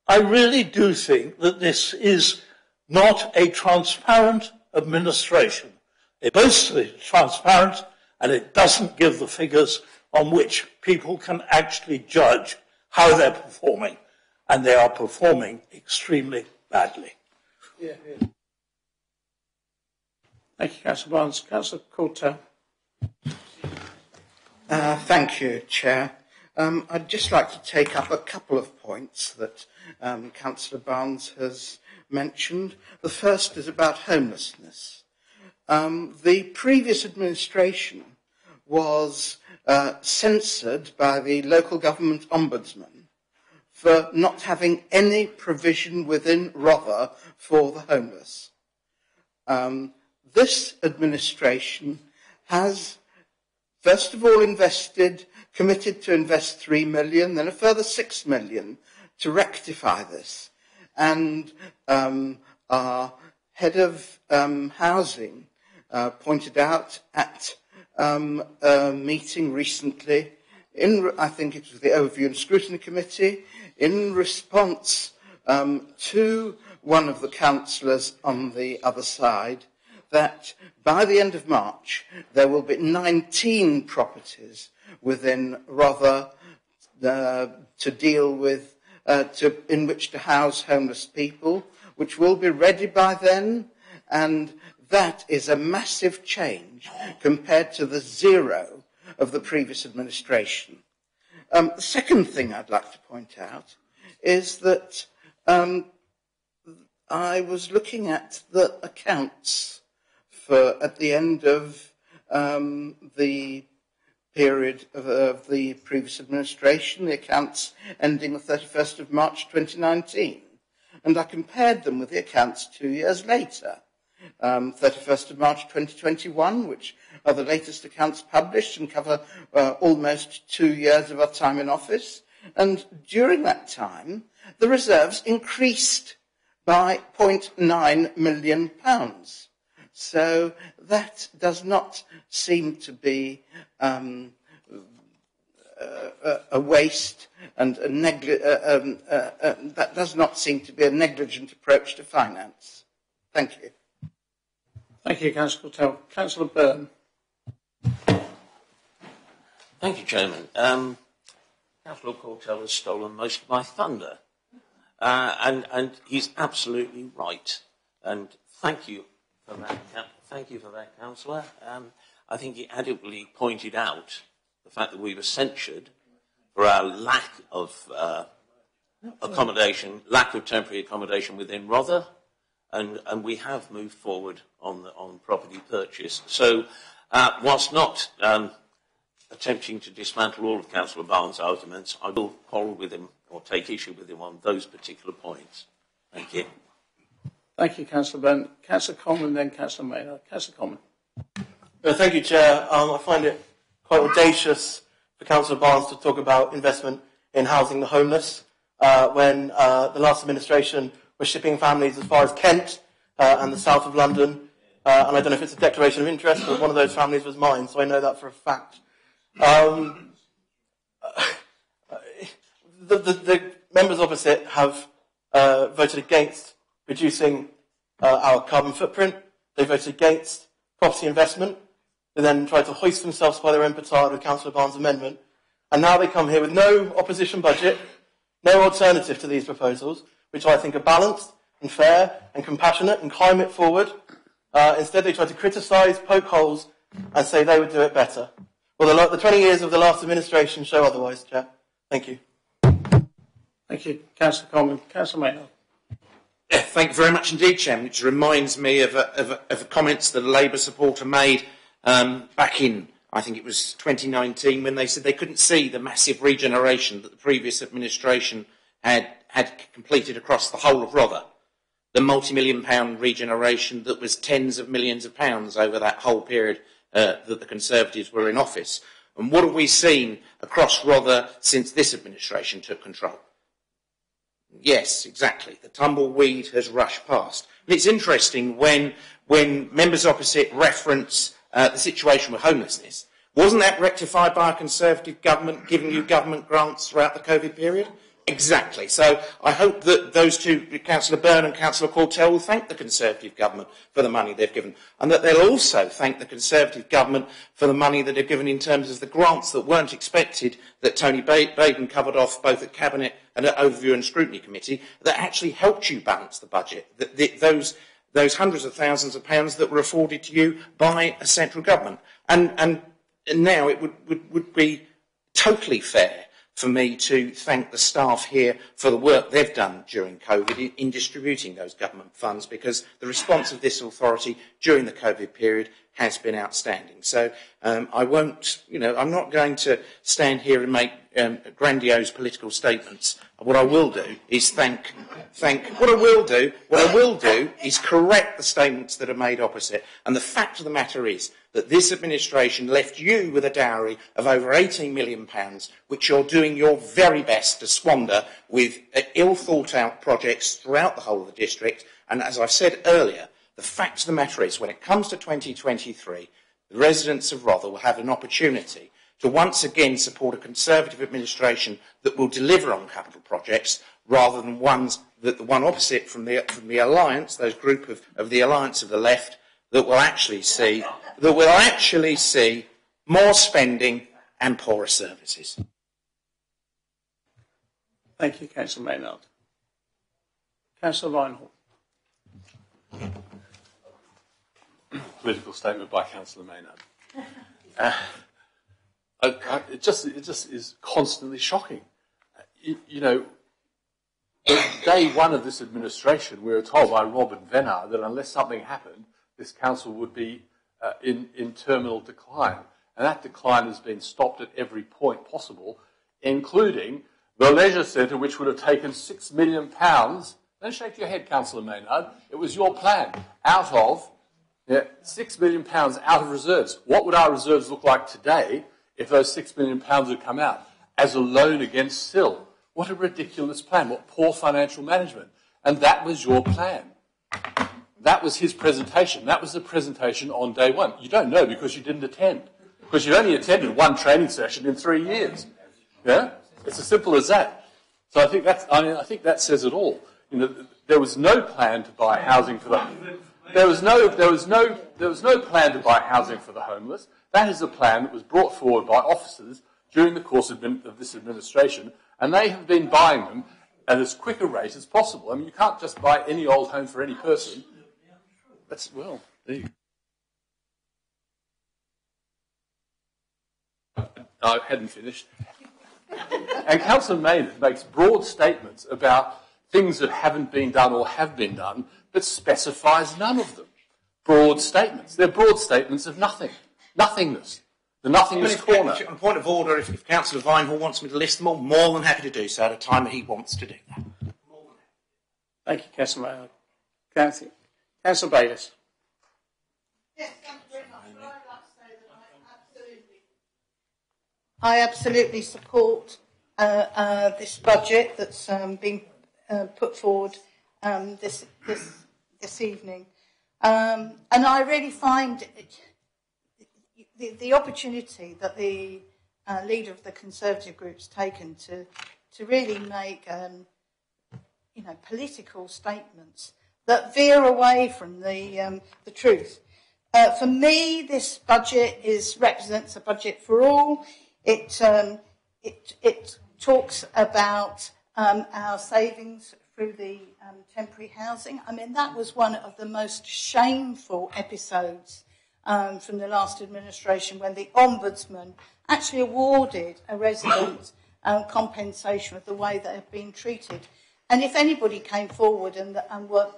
I really do think that this is not a transparent administration. It boasts that it's transparent, and it doesn't give the figures on which people can actually judge how they're performing, and they are performing extremely badly. Yeah. Thank you, Councillor Barnes. Councillor Coulter. Thank you, Chair. I'd just like to take up a couple of points that Councillor Barnes has mentioned. The first is about homelessness. The previous administration was censored by the local government ombudsman for not having any provision within Rother for the homeless. This administration has, first of all, committed to invest 3 million, then a further 6 million to rectify this. And our head of housing pointed out at a meeting recently, I think it was the Overview and Scrutiny Committee, in response to one of the councillors on the other side, that by the end of March there will be 19 properties within Rother to deal with, in which to house homeless people, which will be ready by then, and that is a massive change compared to the 0 of the previous administration. The second thing I'd like to point out is that I was looking at the accounts at the end of the period of the previous administration, the accounts ending the 31st of March 2019. And I compared them with the accounts 2 years later, 31st of March 2021, which are the latest accounts published and cover almost 2 years of our time in office. And during that time, the reserves increased by £0.9 million. So that does not seem to be a waste and that does not seem to be a negligent approach to finance. Thank you. Thank you, Councillor Courtell. Councillor Byrne. Thank you, Chairman. Councillor Courtell has stolen most of my thunder. And he's absolutely right. And thank you for that. Thank you for that, Councillor. I think he adequately pointed out the fact that we were censured for our lack of accommodation, lack of temporary accommodation within Rother, and we have moved forward on property purchase. So, whilst not attempting to dismantle all of Councillor Barnes' arguments, I will quarrel with him or take issue with him on those particular points. Thank you. Thank you, Councillor Byrne. Councillor Coleman, then Councillor Maynard. Councillor Coleman. Thank you, Chair. I find it quite audacious for Councillor Barnes to talk about investment in housing the homeless when the last administration was shipping families as far as Kent and the south of London. And I don't know if it's a declaration of interest, but one of those families was mine, so I know that for a fact. The members opposite have voted against reducing our carbon footprint. They voted against property investment. They then tried to hoist themselves by their own petard with Councillor Barnes' amendment. And now they come here with no opposition budget, no alternative to these proposals, which I think are balanced and fair and compassionate and climate forward. Instead, they try to criticise, poke holes, and say they would do it better. Well, the 20 years of the last administration show otherwise, Chair. Thank you. Thank you, Councillor Coleman. Councillor Maynard. Yeah, thank you very much indeed, Chairman. Which reminds me of comments that a Labour supporter made back in, I think it was 2019, when they said they couldn't see the massive regeneration that the previous administration had completed across the whole of Rother. The multi-million-pound regeneration that was tens of millions of pounds over that whole period that the Conservatives were in office. And what have we seen across Rother since this administration took control? Yes, exactly. The tumbleweed has rushed past. And it's interesting when members opposite reference the situation with homelessness. Wasn't that rectified by a Conservative government giving you government grants throughout the COVID period? Exactly. So I hope that those two, Councillor Byrne and Councillor Courtell, will thank the Conservative government for the money they've given, and that they'll also thank the Conservative government for the money that they've given in terms of the grants that weren't expected, that Tony Baden covered off both at Cabinet and at Overview and Scrutiny Committee, that actually helped you balance the budget. Those hundreds of thousands of pounds that were afforded to you by a central government. And now it would be totally fair for me to thank the staff here for the work they've done during COVID in distributing those government funds, because the response of this authority during the COVID period has been outstanding. So I won't, I'm not going to stand here and make grandiose political statements. What I will do is what I will do is correct the statements that are made opposite. And the fact of the matter is that this administration left you with a dowry of over £18 million, which you're doing your very best to squander with ill thought out projects throughout the whole of the district. And as I've said earlier, the fact of the matter is, when it comes to 2023, the residents of Rother will have an opportunity to once again support a Conservative administration that will deliver on capital projects, rather than the one opposite from the alliance, those group of the alliance of the left, that will actually see more spending and poorer services. Thank you, Councillor Maynard. Councillor Reinhold. Political statement by Councillor Maynard. It just is constantly shocking. Day one of this administration, we were told by Robert Venner that unless something happened, this council would be in terminal decline. And that decline has been stopped at every point possible, including the leisure centre, which would have taken £6 million. Don't shake your head, Councillor Maynard. It was your plan. Out of £6 million out of reserves. What would our reserves look like today if those £6 million had come out as a loan against SIL? What a ridiculous plan. What poor financial management. And that was your plan. That was his presentation. That was the presentation on day one. You don't know because you didn't attend. Because you only attended one training session in 3 years. Yeah? It's as simple as that. So I think that says it all. There was no plan to buy housing for the there was no plan to buy housing for the homeless. That is a plan that was brought forward by officers during the course of this administration, and they have been buying them at as quick a rate as possible. I mean, you can't just buy any old home for any person. There you go. I hadn't finished. And Councillor Maynard makes broad statements about things that haven't been done or have been done, but specifies none of them. Broad statements. They're broad statements of nothing. Nothingness. The nothingness corner. On point of order, if Councillor Vinehall wants me to list them all, more than happy to do so at a time that he wants to do that. Thank you, Councillor Maynard. Councillor Bayliss. Yes, thank you very much. I'd like to say that I absolutely support this budget that's been put forward this evening, and I really find the opportunity that the leader of the Conservative group's taken to really make political statements that veer away from the truth. For me, this budget represents a budget for all. It talks about our savings through the temporary housing. I mean, that was one of the most shameful episodes from the last administration, when the Ombudsman actually awarded a resident compensation of the way they have been treated. And if anybody came forward and were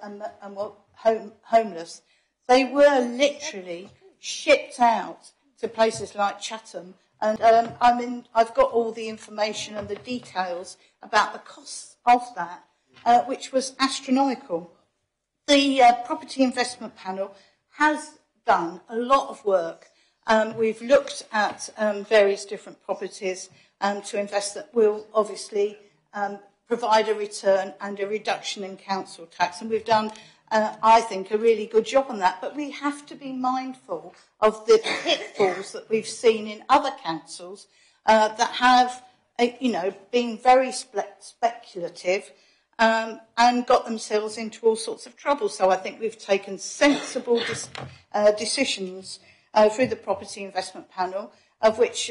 homeless, they were literally shipped out to places like Chatham. And I've got all the information and the details about the costs of that, which was astronomical. The Property Investment Panel has done a lot of work. We've looked at various different properties to invest that will obviously provide a return and a reduction in council tax. And we've done, I think, a really good job on that. But we have to be mindful of the pitfalls that we've seen in other councils that have, been very speculative and got themselves into all sorts of trouble. So I think we've taken sensible decisions through the Property Investment Panel, of which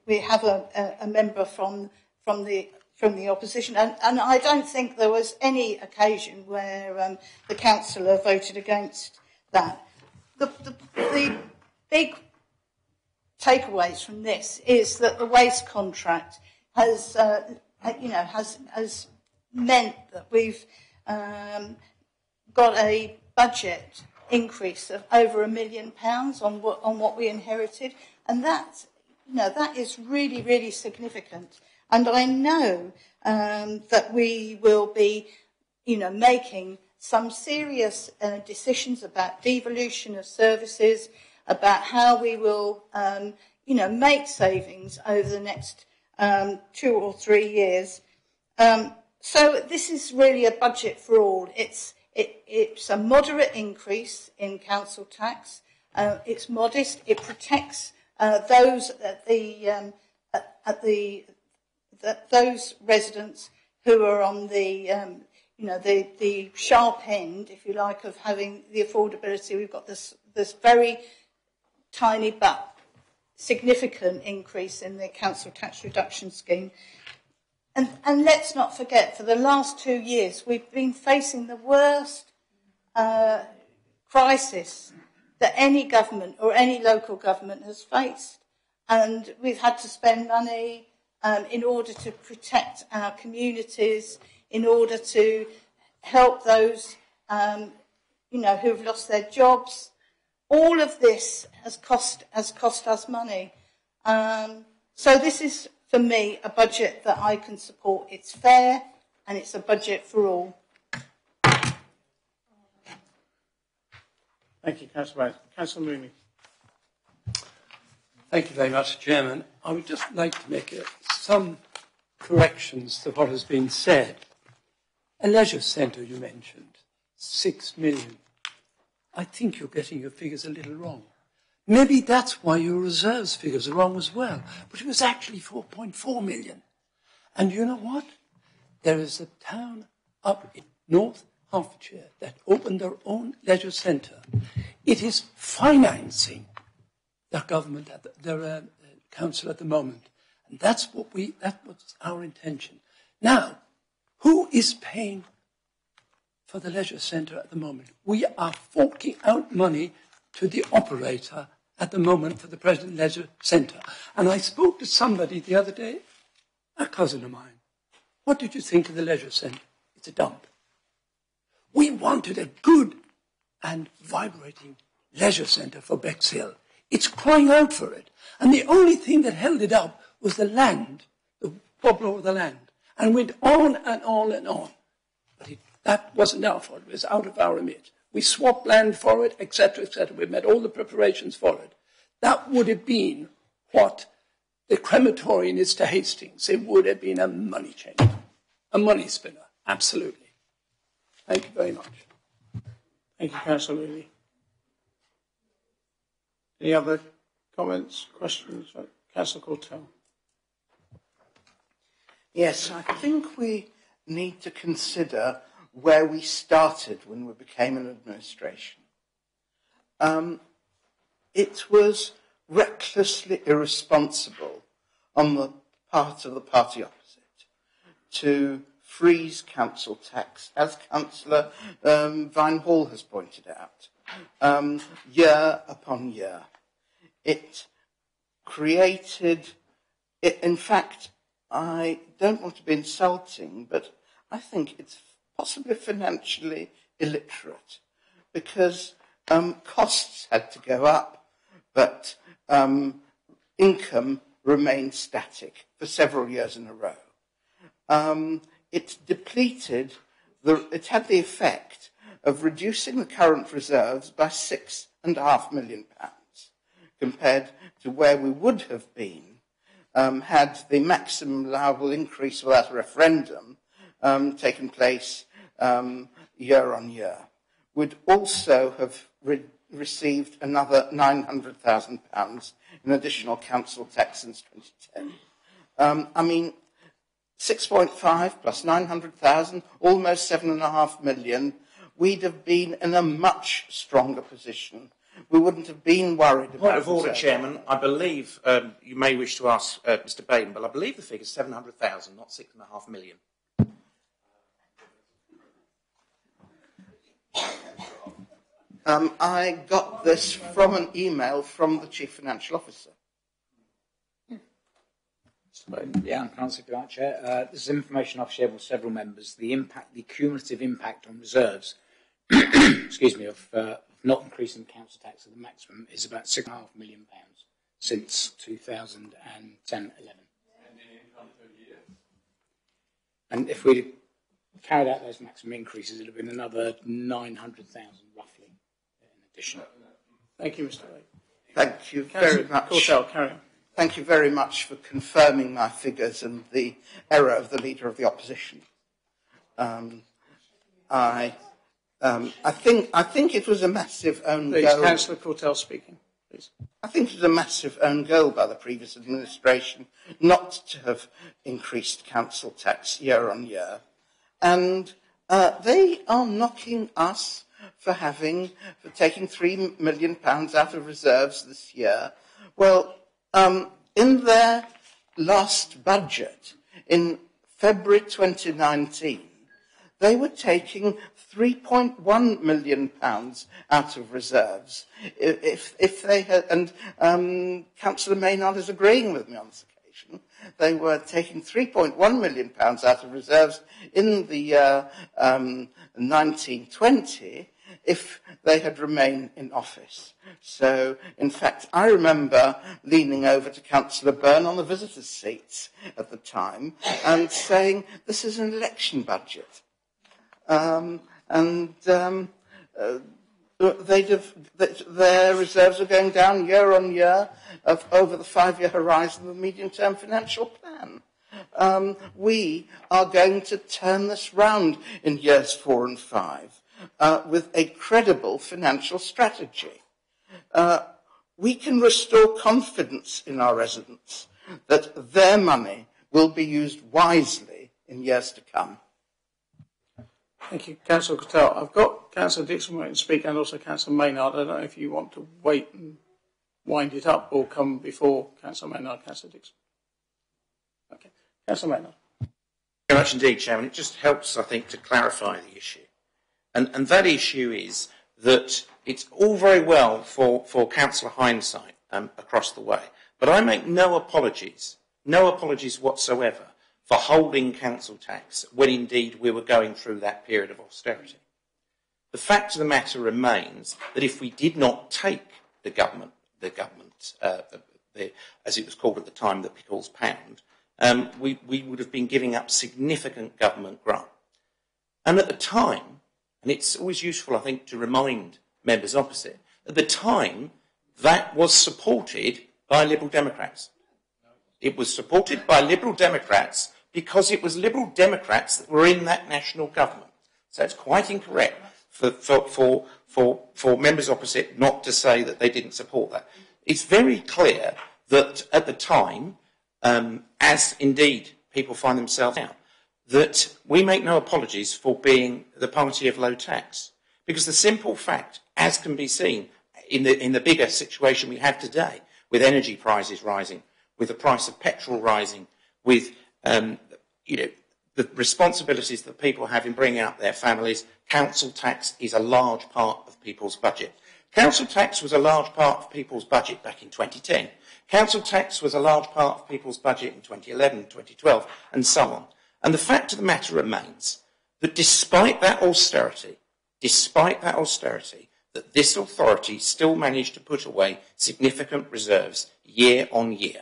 we have a member from the opposition, and I don't think there was any occasion where the councillor voted against that. The big takeaways from this is that the waste contract has meant that we've got a budget increase of over £1 million on what we inherited, and that is really, really significant. And I know that we will be, making some serious decisions about devolution of services, about how we will, make savings over the next 2 or 3 years. So this is really a budget for all. It's a moderate increase in council tax. It's modest. It protects those those residents who are on the sharp end, if you like, of having the affordability. We've got this very tiny but significant increase in the council tax reduction scheme. And let's not forget, for the last 2 years, we've been facing the worst crisis that any government or any local government has faced. And we've had to spend money in order to protect our communities, in order to help those, who've lost their jobs. All of this has cost us money. So this is, for me, a budget that I can support. It's fair, and it's a budget for all. Thank you, Councillor Rose. Councillor Mooney. Thank you very much, Chairman. I would just like to make some corrections to what has been said. A leisure centre you mentioned, 6 million. I think you're getting your figures a little wrong. Maybe that's why your reserves figures are wrong as well. But it was actually 4.4 million. And you know what? There is a town up in North Hertfordshire that opened their own leisure centre. It is financing their government, their council at the moment. And that's what was our intention. Now, who is paying for the leisure centre at the moment? We are forking out money to the operator at the moment for the present leisure centre. And I spoke to somebody the other day, a cousin of mine. What did you think of the leisure centre? It's a dump. We wanted a good and vibrating leisure centre for Bexhill. It's crying out for it. And the only thing that held it up was the land, the problem of the land. And went on and on and on. But that wasn't our fault. It was out of our remit. We swapped land for it, etc., etc. We made all the preparations for it. That would have been what the crematorium is to Hastings. It would have been a money changer, a money spinner, absolutely. Thank you very much. Thank you, Councillor Lilly. Any other comments, questions? Councillor Courtell. Yes, I think we need to consider where we started when we became an administration. It was recklessly irresponsible on the part of the party opposite to freeze council tax, as Councillor Vine Hall has pointed out, year upon year. It created, in fact, I don't want to be insulting, but I think it's possibly financially illiterate because costs had to go up, but income remained static for several years in a row. It depleted, it had the effect of reducing the current reserves by £6.5 million compared to where we would have been had the maximum allowable increase without a referendum taken place year on year. Would also have received another £900,000 in additional council tax since 2010. I mean, 6.5 plus 900,000, almost 7.5 million, we'd have been in a much stronger position. We wouldn't have been worried about... Point of order, Chairman. I believe, you may wish to ask Mr Bain, but I believe the figure is 700,000, not 6.5 million. I got this from an email from the Chief Financial Officer. Yeah, I'm Councillor Grant, Chair. This is information I've shared with several members. The cumulative impact on reserves, excuse me, of not increasing council tax to the maximum is about £6.5 million since 2010-11. And if we'd carried out those maximum increases, it would have been another 900,000 roughly in addition. Thank you, Mr. Lake. Thank you very much. Courtell, carry on. Thank you very much for confirming my figures and the error of the Leader of the Opposition. I think it was a massive own goal. Please, Councillor Courtell speaking. Please. I think it was a massive own goal by the previous administration not to have increased council tax year on year. And they are knocking us for taking £3 million out of reserves this year. Well, in their last budget, in February 2019, they were taking £3.1 million out of reserves. If they had, and Councillor Maynard is agreeing with me on this occasion, they were taking £3.1 million out of reserves in the year 1920 if they had remained in office. So, in fact, I remember leaning over to Councillor Byrne on the visitors' seats at the time and saying, this is an election budget. Their reserves are going down year on year over the 5-year horizon of the medium-term financial plan. We are going to turn this round in years 4 and 5. with a credible financial strategy. We can restore confidence in our residents that their money will be used wisely in years to come. Thank you, Councillor Cattell. I've got Councillor Dixon waiting to speak and also Councillor Maynard. I don't know if you want to wait and wind it up or come before Councillor Maynard, Councillor Dixon. Okay, Councillor Maynard. Very much indeed, Chairman. It just helps, I think, to clarify the issue. And that issue is that it's all very well for Councillor hindsight across the way, but I make no apologies whatsoever for holding council tax when indeed we were going through that period of austerity. The fact of the matter remains that if we did not take the government, as it was called at the time, the Pickles Pound, we would have been giving up significant government grant. And at the time, and it's always useful, I think, to remind members opposite, at the time, that was supported by Liberal Democrats. It was supported by Liberal Democrats because it was Liberal Democrats that were in that national government. So it's quite incorrect for members opposite not to say that they didn't support that. It's very clear that at the time, as indeed people find themselves now, that we make no apologies for being the party of low tax. Because the simple fact, as can be seen in the bigger situation we have today, with energy prices rising, with the price of petrol rising, with the responsibilities that people have in bringing up their families, council tax is a large part of people's budget. Council tax was a large part of people's budget back in 2010. Council tax was a large part of people's budget in 2011, 2012, and so on. And the fact of the matter remains that despite that austerity, that this authority still managed to put away significant reserves year on year.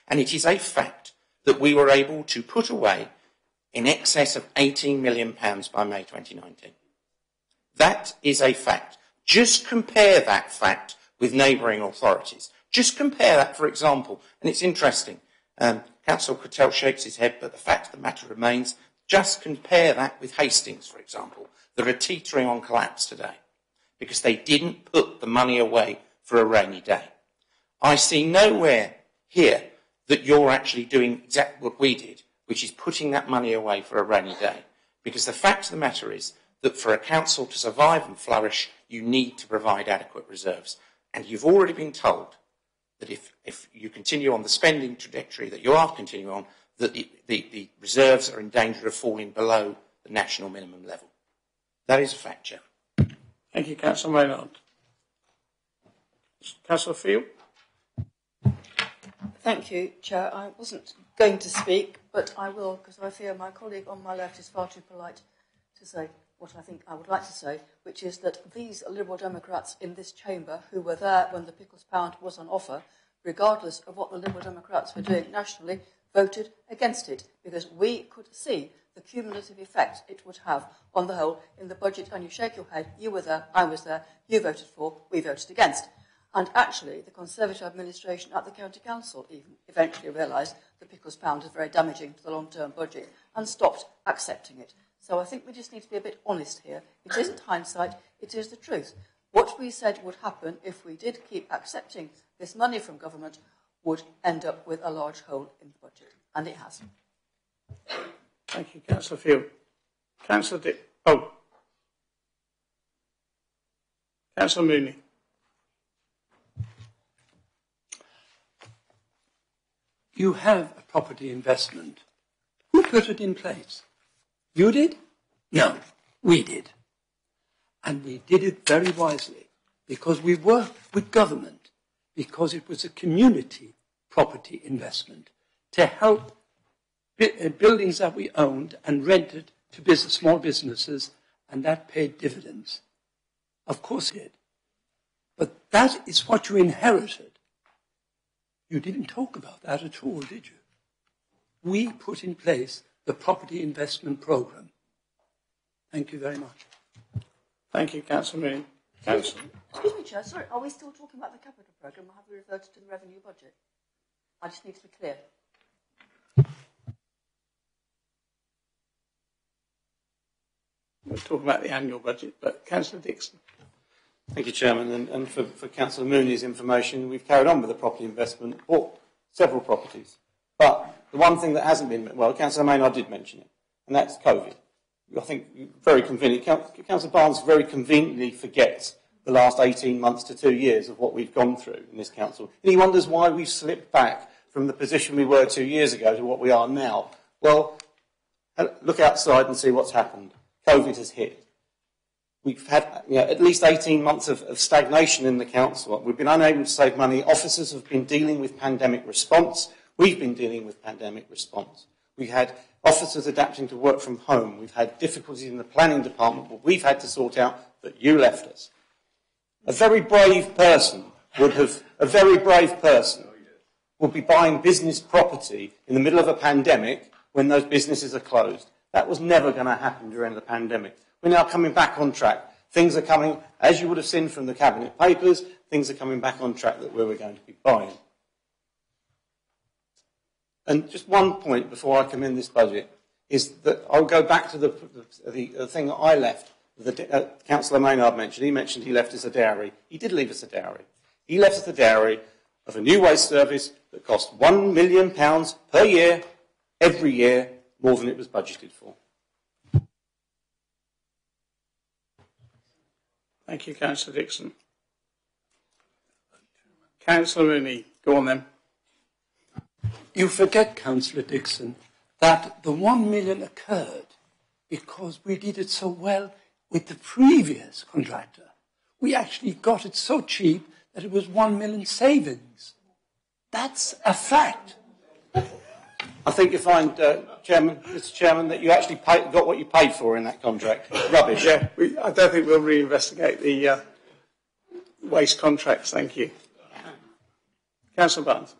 And it is a fact that we were able to put away in excess of £18 million by May 2019. That is a fact. Just compare that fact with neighbouring authorities. Just compare that, for example, and it's interesting, Councillor Cattell shakes his head, but the fact of the matter remains, just compare that with Hastings, for example, that are teetering on collapse today, because they didn't put the money away for a rainy day. I see nowhere here that you're actually doing exactly what we did, which is putting that money away for a rainy day. Because the fact of the matter is that for a council to survive and flourish, you need to provide adequate reserves. And you've already been told that if you continue on the spending trajectory that you are continuing on, that the reserves are in danger of falling below the national minimum level. That is a fact, Chair. Thank you, Councillor Maynard. Councillor Field. Thank you, Chair. I wasn't going to speak, but I will, because I fear my colleague on my left is far too polite to say what I think I would like to say, which is that these Liberal Democrats in this chamber who were there when the Pickles Pound was on offer, regardless of what the Liberal Democrats were doing nationally, voted against it, because we could see the cumulative effect it would have on the whole in the budget. And you shake your head, you were there, I was there, you voted for, we voted against. And actually, the Conservative administration at the County Council even eventually realised the Pickles Pound is very damaging to the long-term budget and stopped accepting it. So I think we just need to be a bit honest here. It isn't hindsight, it is the truth. What we said would happen if we did keep accepting this money from government would end up with a large hole in the budget. And it has. Thank you, Councillor Field. Councillor Councillor Mooney. You have a property investment. Who put it in place? You did? No, we did. And we did it very wisely because we worked with government, because it was a community property investment to help buildings that we owned and rented to small businesses, and that paid dividends. Of course it did. But that is what you inherited. You didn't talk about that at all, did you? We put in place the property investment programme. Thank you very much. Thank you, Councillor Mooney. Excuse me, Chair. Sorry, are we still talking about the capital programme, or have we reverted to the revenue budget? I just need to be clear. we're talking about the annual budget. But Councillor Dixon. Thank you, Chairman. And for Councillor Mooney's information, we've carried on with the property investment, bought several properties. But the one thing that hasn't been, well, Councillor Maynard did mention it, and that's COVID. I think very convenient. Councillor Barnes very conveniently forgets the last 18 months to 2 years of what we've gone through in this council. And he wonders why we've slipped back from the position we were 2 years ago to what we are now. Well, look outside and see what's happened. COVID has hit. We've had at least 18 months of stagnation in the council. We've been unable to save money. Officers have been dealing with pandemic response. We've been dealing with pandemic response. We've had officers adapting to work from home. We've had difficulties in the planning department, but we've had to sort out that you left us. A very brave person would be buying business property in the middle of a pandemic when those businesses are closed. That was never going to happen during the pandemic. We're now coming back on track. Things are coming, as you would have seen from the Cabinet papers, things are coming back on track that we were going to be buying. And just one point before I commend this budget is that I'll go back to the thing that I left. Councillor Maynard mentioned. He mentioned he left us a dowry. He did leave us a dowry. He left us a dowry of a new waste service that cost £1 million per year, every year, more than it was budgeted for. Thank you, Councillor Dixon. Councillor Mooney, go on then. You forget, Councillor Dixon, that the 1 million occurred because we did it so well with the previous contractor. We actually got it so cheap that it was 1 million savings. That's a fact. I think you find, Mr. Chairman, that you actually got what you paid for in that contract. Rubbish. Yeah, I don't think we'll reinvestigate the waste contracts. Thank you. Councillor Barnes.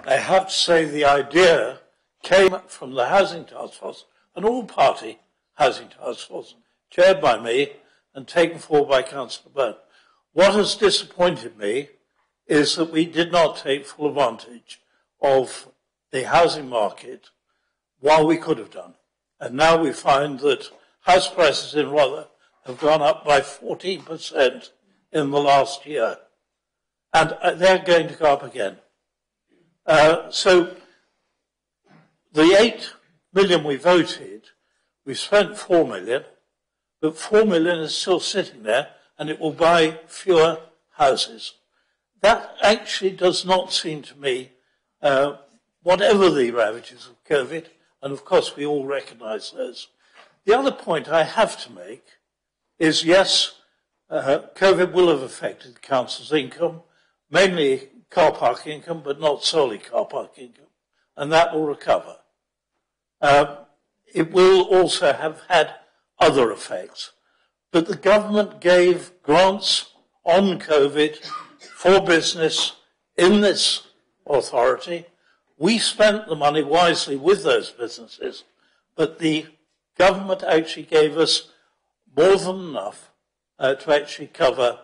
I have to say the idea came from the Housing Task Force, an all-party Housing Task Force, chaired by me and taken forward by Councillor Byrne. What has disappointed me is that we did not take full advantage of the housing market while we could have done. And now we find that house prices in Rother have gone up by 14% in the last year. And they're going to go up again. So the 8 million we voted, we spent 4 million, but 4 million is still sitting there and it will buy fewer houses. That actually does not seem to me, whatever the ravages of COVID, and of course we all recognise those. The other point I have to make is, yes, COVID will have affected the council's income, mainly car park income, but not solely car park income, and that will recover. It will also have had other effects, but the government gave grants on COVID for business in this authority. We spent the money wisely with those businesses, but the government actually gave us more than enough to actually cover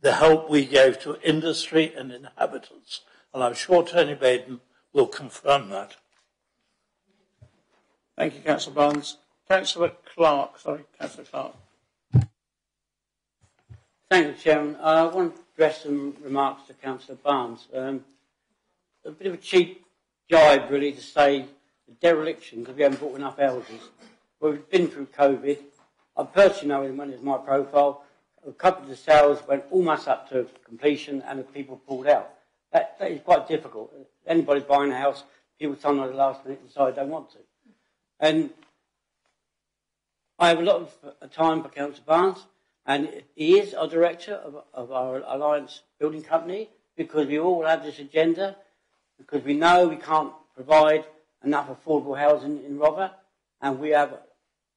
the help we gave to industry and inhabitants. And I'm sure Tony Baden will confirm that. Thank you, Councillor Barnes. Councillor Clark. Thank you, Chairman. I want to address some remarks to Councillor Barnes. A bit of a cheap jibe, really, to say the dereliction, because we haven't bought enough houses. Well, we've been through COVID. I personally know when it was my profile, a couple of the sales went almost up to completion and the people pulled out. That is quite difficult. Anybody buying a house, people sometimes at the last minute decide they don't want to. And I have a lot of time for Councillor Barnes, and he is our director of our Alliance Building Company, because we all have this agenda, because we know we can't provide enough affordable housing in Rother, and we have,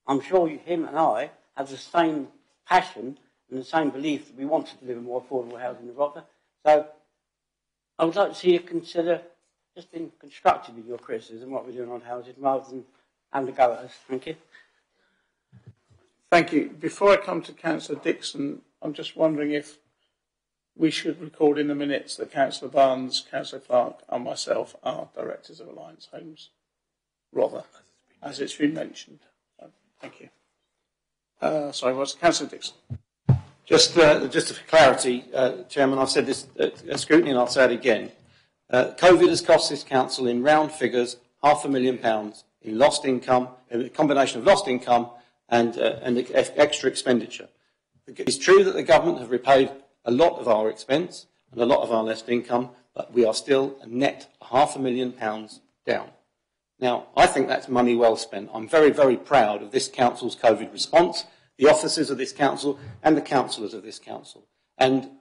I'm sure him and I have the same passion and the same belief that we want to deliver more affordable housing in Rother. So I would like to see you consider just being constructive with your criticism, what we're doing on housing, rather than having to go at us. Thank you. Thank you. Before I come to Councillor Dixon, I'm just wondering if we should record in the minutes that Councillor Barnes, Councillor Clark and myself are directors of Alliance Homes Rother, as it's been mentioned. Thank you. Sorry, what's Councillor Dixon? Just for clarity, Chairman, I've said this at scrutiny and I'll say it again. COVID has cost this council in round figures £500,000 in lost income, a combination of lost income and extra expenditure. It's true that the government have repaid a lot of our expense and a lot of our lost income, but we are still a net £500,000 down. Now, I think that's money well spent. I'm very, very proud of this council's COVID response, the officers of this council and the councillors of this council. And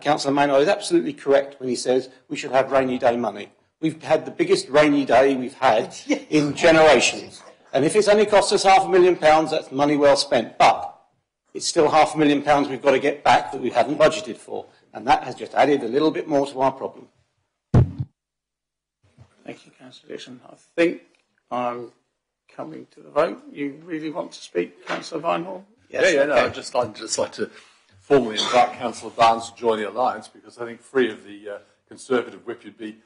Councillor Maynard is absolutely correct when he says we should have rainy day money. We've had the biggest rainy day we've had in generations. And if it's only cost us £500,000, that's money well spent. But it's still £500,000 we've got to get back that we haven't budgeted for. And that has just added a little bit more to our problem. Thank you, Councillor Dixon. I think I'm coming to the vote. You really want to speak, Councillor Vinehall? Yes, no, I'd just like to formally invite Councillor Barnes to join the Alliance, because I think free of the Conservative whip you'd be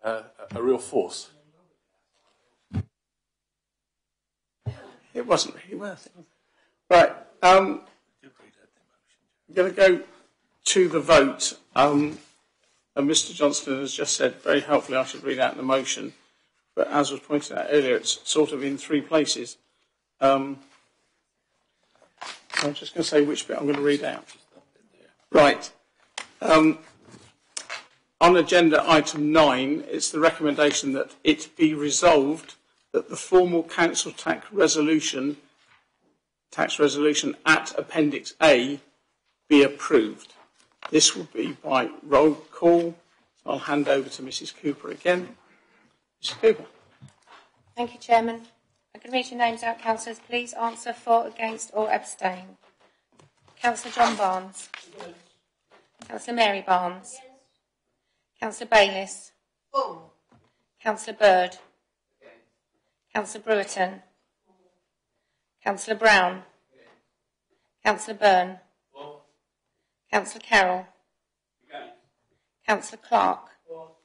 a real force. It wasn't really worth it. Right, I'm going to go to the vote. And Mr Johnston has just said, very helpfully, I should read out the motion. But as was pointed out earlier, it's sort of in three places. I'm just going to say which bit I'm going to read out. Right. On agenda item 9, it's the recommendation that it be resolved that the formal council tax resolution at Appendix A be approved. This will be by roll call. So I'll hand over to Mrs Cooper again. Mrs Cooper. Thank you, Chairman. I can read your names out, councillors. Please answer for, against or abstain. Councillor John Barnes. Yes. Councillor Mary Barnes. Yes. Councillor Bayliss. Oh. Councillor Bird. Okay. Councillor Brewerton. Councillor Brown. Yes. Councillor Byrne. Oh. Councillor Carroll. Okay. Councillor Clark. Oh.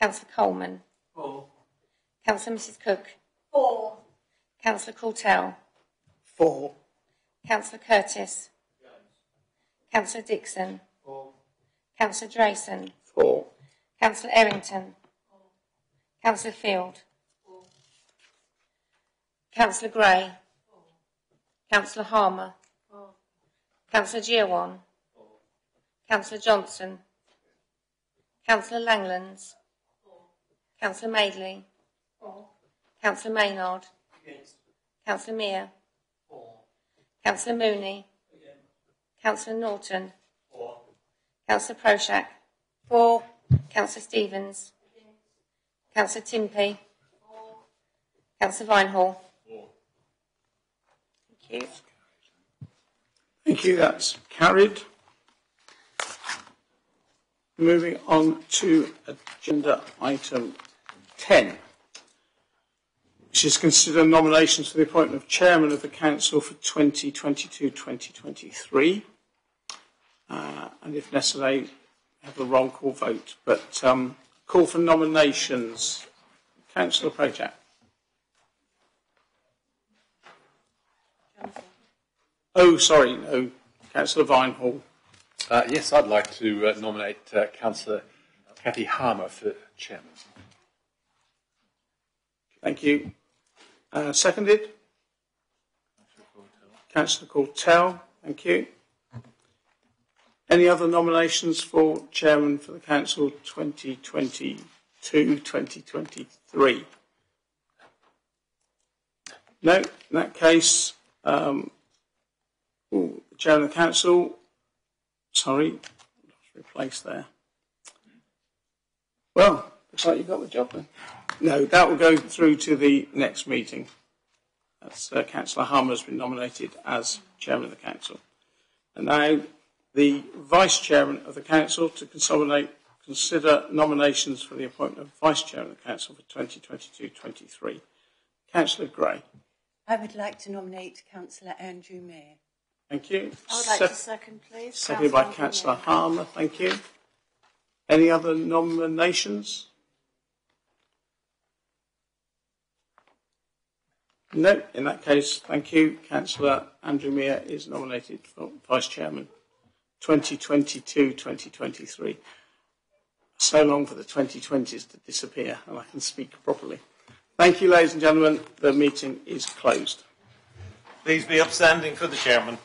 Councillor Coleman. Oh. Councillor Mrs Cook. 4. Councillor Courtell. 4. Councillor Curtis. Yes. Councillor Dixon. 4. Councillor Drayson. 4. Councillor Errington. 4. Councillor Field. 4. Councillor Gray. 4. Councillor Harmer. 4. Councillor Giawan. 4. Councillor Johnson. Councillor Langlands. 4. Councillor Madeley. 4. Councillor Maynard. Against. Councillor Mear. 4. Councillor Mooney. Against. Councillor Norton. 4. Councillor Proshak. 4. Councillor Stevens. Against. Councillor Timpey. 4. Councillor Vinehall. 4. Thank you. Thank you. That's carried. Moving on to agenda item 10. Which is consider nominations for the appointment of Chairman of the Council for 2022-2023. And if necessary, have a roll call vote. But call for nominations. Councillor Projak. Oh, sorry, no. Councillor Vinehall. Yes, I'd like to nominate Councillor Cathy Harmer for Chairman. Thank you. Seconded? Councillor Courtell. Thank you. Any other nominations for Chairman for the Council 2022-2023? No? In that case, Chairman of the Council, sorry, replaced there. Well, looks like you've got the job then. No, that will go through to the next meeting. That's Councillor Harmer has been nominated as Chairman of the Council. And now the Vice Chairman of the Council to consider nominations for the appointment of Vice Chairman of the Council for 2022-23. Councillor Gray. I would like to nominate Councillor Andrew Mayer. Thank you. I would like to second, please. Seconded by Councillor Harmer. Thank you. Any other nominations? No. In that case, thank you. Councillor Andrew Mayer is nominated for Vice Chairman 2022-2023. So long for the 2020s to disappear and I can speak properly. Thank you, ladies and gentlemen. The meeting is closed. Please be upstanding for the Chairman.